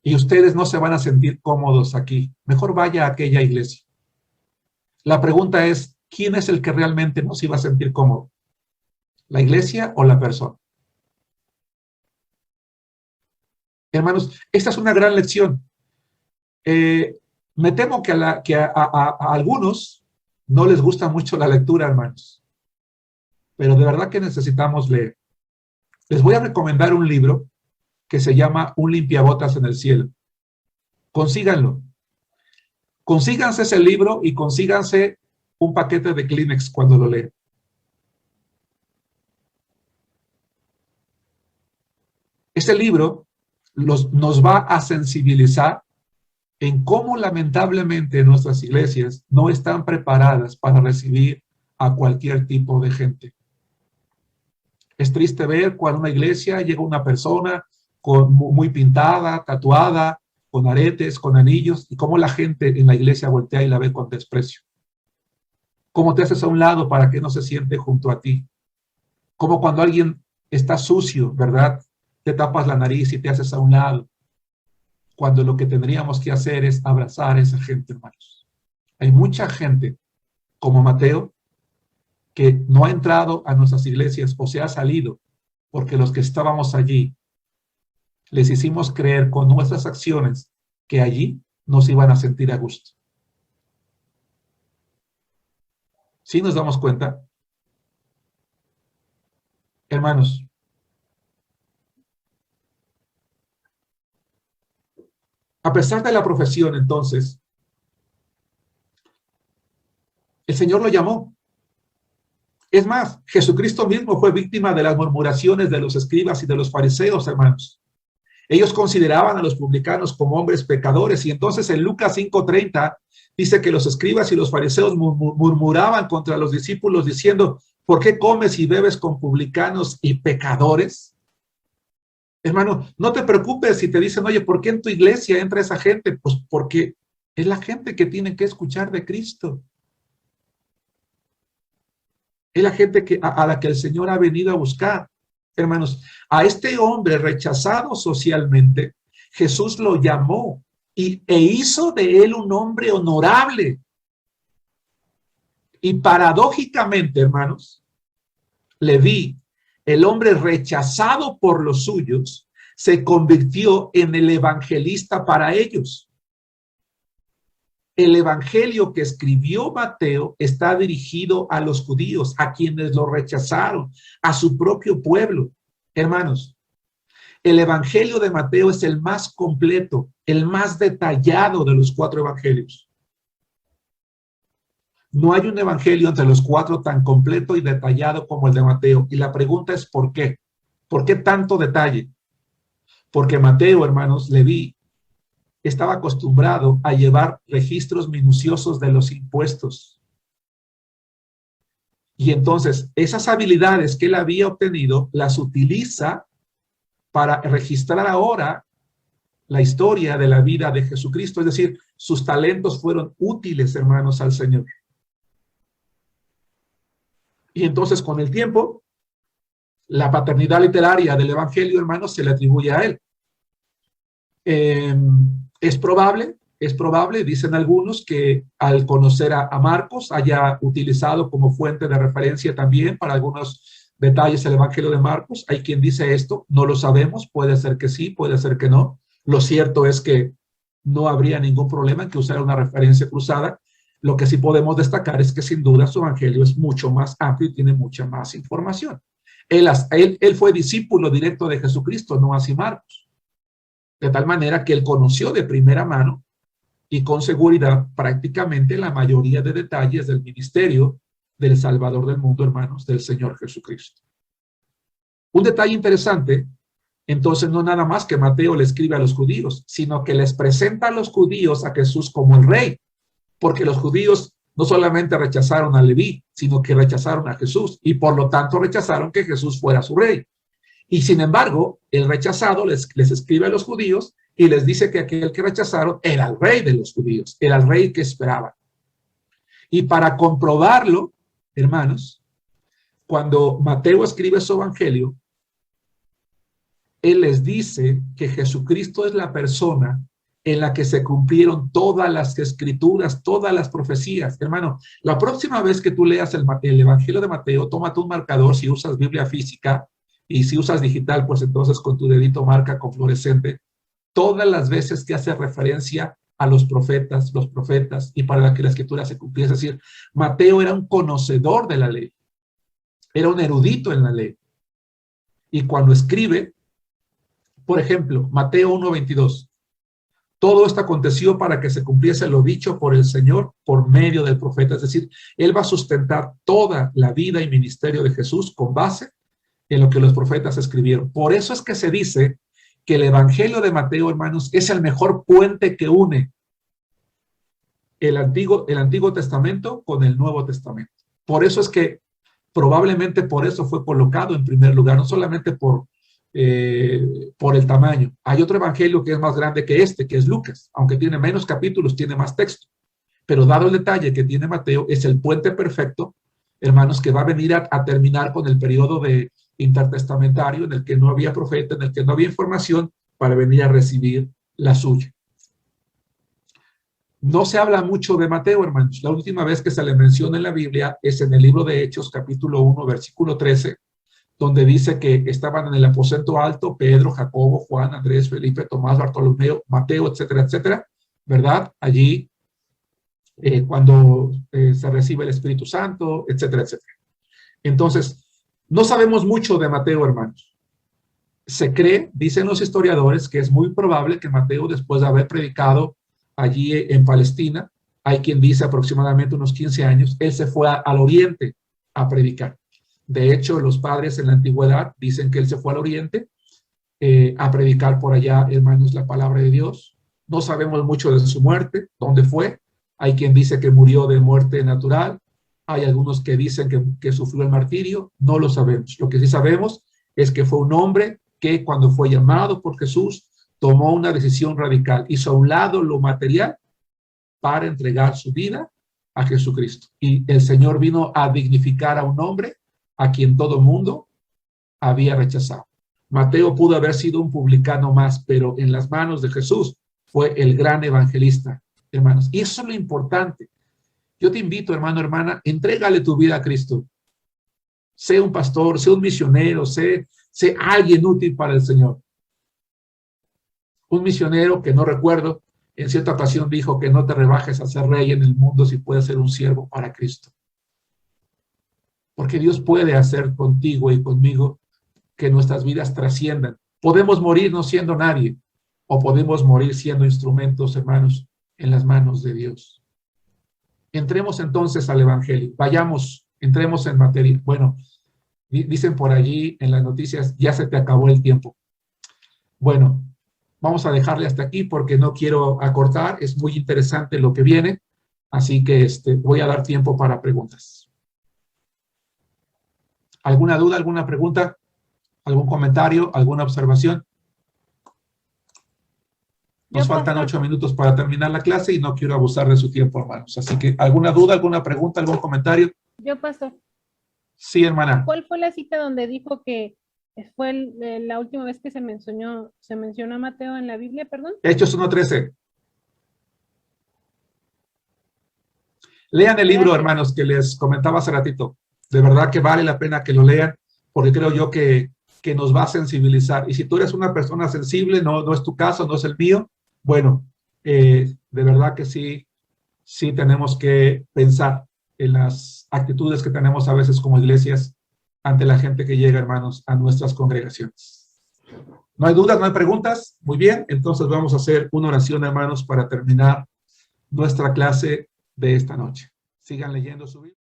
Y ustedes no se van a sentir cómodos aquí. Mejor vaya a aquella iglesia. La pregunta es, ¿quién es el que realmente nos iba a sentir cómodo? ¿La iglesia o la persona? Hermanos, esta es una gran lección. Me temo que a algunos no les gusta mucho la lectura, hermanos, pero de verdad que necesitamos leer. Les voy a recomendar un libro que se llama Un limpiabotas en el cielo. Consíganlo. Consíganse ese libro y consíganse un paquete de Kleenex cuando lo lean. Este libro nos va a sensibilizar en cómo lamentablemente nuestras iglesias no están preparadas para recibir a cualquier tipo de gente. Es triste ver cuando a una iglesia llega una persona muy pintada, tatuada, con aretes, con anillos, y cómo la gente en la iglesia voltea y la ve con desprecio. Cómo te haces a un lado para que no se siente junto a ti. Cómo cuando alguien está sucio, ¿verdad?, te tapas la nariz y te haces a un lado, cuando lo que tendríamos que hacer es abrazar a esa gente, hermanos. Hay mucha gente, como Mateo, que no ha entrado a nuestras iglesias o se ha salido, porque los que estábamos allí, les hicimos creer con nuestras acciones que allí nos iban a sentir a gusto. ¿Sí nos damos cuenta? Hermanos, a pesar de la profesión, entonces, el Señor lo llamó. Es más, Jesucristo mismo fue víctima de las murmuraciones de los escribas y de los fariseos, hermanos. Ellos consideraban a los publicanos como hombres pecadores, y entonces en Lucas 5:30 dice que los escribas y los fariseos murmuraban contra los discípulos diciendo, ¿por qué comes y bebes con publicanos y pecadores? Hermano, no te preocupes si te dicen, oye, ¿por qué en tu iglesia entra esa gente? Pues porque es la gente que tiene que escuchar de Cristo. Es la gente a la que el Señor ha venido a buscar. Hermanos, a este hombre rechazado socialmente, Jesús lo llamó e hizo de él un hombre honorable. Y paradójicamente, hermanos, Leví, el hombre rechazado por los suyos, se convirtió en el evangelista para ellos. El evangelio que escribió Mateo está dirigido a los judíos, a quienes lo rechazaron, a su propio pueblo. Hermanos, el evangelio de Mateo es el más completo, el más detallado de los 4 evangelios. No hay un evangelio entre los 4 tan completo y detallado como el de Mateo. Y la pregunta es ¿por qué? ¿Por qué tanto detalle? Porque Mateo, hermanos, Leví, estaba acostumbrado a llevar registros minuciosos de los impuestos. Y entonces esas habilidades que él había obtenido las utiliza para registrar ahora la historia de la vida de Jesucristo. Es decir, sus talentos fueron útiles, hermanos, al Señor. Y entonces con el tiempo, la paternidad literaria del evangelio, hermanos, se le atribuye a él. Es probable, dicen algunos, que al conocer a Marcos haya utilizado como fuente de referencia también para algunos detalles el evangelio de Marcos. Hay quien dice esto, no lo sabemos, puede ser que sí, puede ser que no. Lo cierto es que no habría ningún problema en que usara una referencia cruzada. Lo que sí podemos destacar es que sin duda su evangelio es mucho más amplio y tiene mucha más información. Él fue discípulo directo de Jesucristo, no así Marcos. De tal manera que él conoció de primera mano y con seguridad prácticamente la mayoría de detalles del ministerio del Salvador del mundo, hermanos, del Señor Jesucristo. Un detalle interesante, entonces, no nada más que Mateo le escribe a los judíos, sino que les presenta a los judíos a Jesús como el rey. Porque los judíos no solamente rechazaron a Leví, sino que rechazaron a Jesús y por lo tanto rechazaron que Jesús fuera su rey. Y sin embargo, el rechazado les escribe a los judíos y les dice que aquel que rechazaron era el rey de los judíos, era el rey que esperaban. Y para comprobarlo, hermanos, cuando Mateo escribe su evangelio, él les dice que Jesucristo es la persona en la que se cumplieron todas las escrituras, todas las profecías. Hermano, la próxima vez que tú leas el Evangelio de Mateo, tómate un marcador si usas Biblia física, y si usas digital, pues entonces con tu dedito marca con fluorescente, todas las veces que hace referencia a los profetas, y para que la escritura se cumpliera. Es decir, Mateo era un conocedor de la ley, era un erudito en la ley. Y cuando escribe, por ejemplo, Mateo 1:22, todo esto aconteció para que se cumpliese lo dicho por el Señor por medio del profeta. Es decir, él va a sustentar toda la vida y ministerio de Jesús con base en lo que los profetas escribieron. Por eso es que se dice que el Evangelio de Mateo, hermanos, es el mejor puente que une el Antiguo Testamento con el Nuevo Testamento. Por eso es que probablemente por eso fue colocado en primer lugar, no solamente por el tamaño. Hay otro evangelio que es más grande que este, que es Lucas, aunque tiene menos capítulos, tiene más texto. Pero dado el detalle que tiene Mateo, es el puente perfecto, hermanos, que va a venir a terminar con el periodo de intertestamentario en el que no había profeta, en el que no había información, para venir a recibir la suya. No se habla mucho de Mateo, hermanos. La última vez que se le menciona en la Biblia es en el libro de Hechos, capítulo 1, versículo 13, donde dice que estaban en el aposento alto Pedro, Jacobo, Juan, Andrés, Felipe, Tomás, Bartolomeo, Mateo, etcétera, etcétera, ¿verdad? Allí cuando se recibe el Espíritu Santo, etcétera, etcétera. Entonces, no sabemos mucho de Mateo, hermanos. Se cree, dicen los historiadores, que es muy probable que Mateo, después de haber predicado allí en Palestina, hay quien dice aproximadamente unos 15 años, él se fue al oriente a predicar. De hecho, los padres en la antigüedad dicen que él se fue al oriente a predicar por allá, hermanos, la palabra de Dios. No sabemos mucho de su muerte, dónde fue. Hay quien dice que murió de muerte natural. Hay algunos que dicen que sufrió el martirio. No lo sabemos. Lo que sí sabemos es que fue un hombre que cuando fue llamado por Jesús, tomó una decisión radical. Hizo a un lado lo material para entregar su vida a Jesucristo. Y el Señor vino a dignificar a un hombre a quien todo mundo había rechazado. Mateo pudo haber sido un publicano más, pero en las manos de Jesús fue el gran evangelista, hermanos. Y eso es lo importante. Yo te invito, hermano, hermana, entrégale tu vida a Cristo. Sé un pastor, sé un misionero, sé alguien útil para el Señor. Un misionero que no recuerdo, en cierta ocasión dijo que no te rebajes a ser rey en el mundo si puedes ser un siervo para Cristo. Porque Dios puede hacer contigo y conmigo que nuestras vidas trasciendan. Podemos morir no siendo nadie, o podemos morir siendo instrumentos, hermanos, en las manos de Dios. Entremos entonces al Evangelio. Vayamos, entremos en materia. Bueno, dicen por allí en las noticias, ya se te acabó el tiempo. Bueno, vamos a dejarle hasta aquí porque no quiero acortar. Es muy interesante lo que viene. Así que voy a dar tiempo para preguntas. ¿Alguna duda, alguna pregunta, algún comentario, alguna observación? Nos faltan 8 minutos para terminar la clase y no quiero abusar de su tiempo, hermanos. Así que, ¿alguna duda, alguna pregunta, algún comentario? Yo, pastor. Sí, hermana. ¿Cuál fue la cita donde dijo que fue la última vez que se mencionó a Mateo en la Biblia, perdón? Hechos 1:13. Lean el libro, hermanos, que les comentaba hace ratito. De verdad que vale la pena que lo lean, porque creo yo que nos va a sensibilizar. Y si tú eres una persona sensible, no es tu caso, no es el mío, bueno, de verdad que sí tenemos que pensar en las actitudes que tenemos a veces como iglesias ante la gente que llega, hermanos, a nuestras congregaciones. ¿No hay dudas, no hay preguntas? Muy bien, entonces vamos a hacer una oración, hermanos, para terminar nuestra clase de esta noche. Sigan leyendo su Biblia.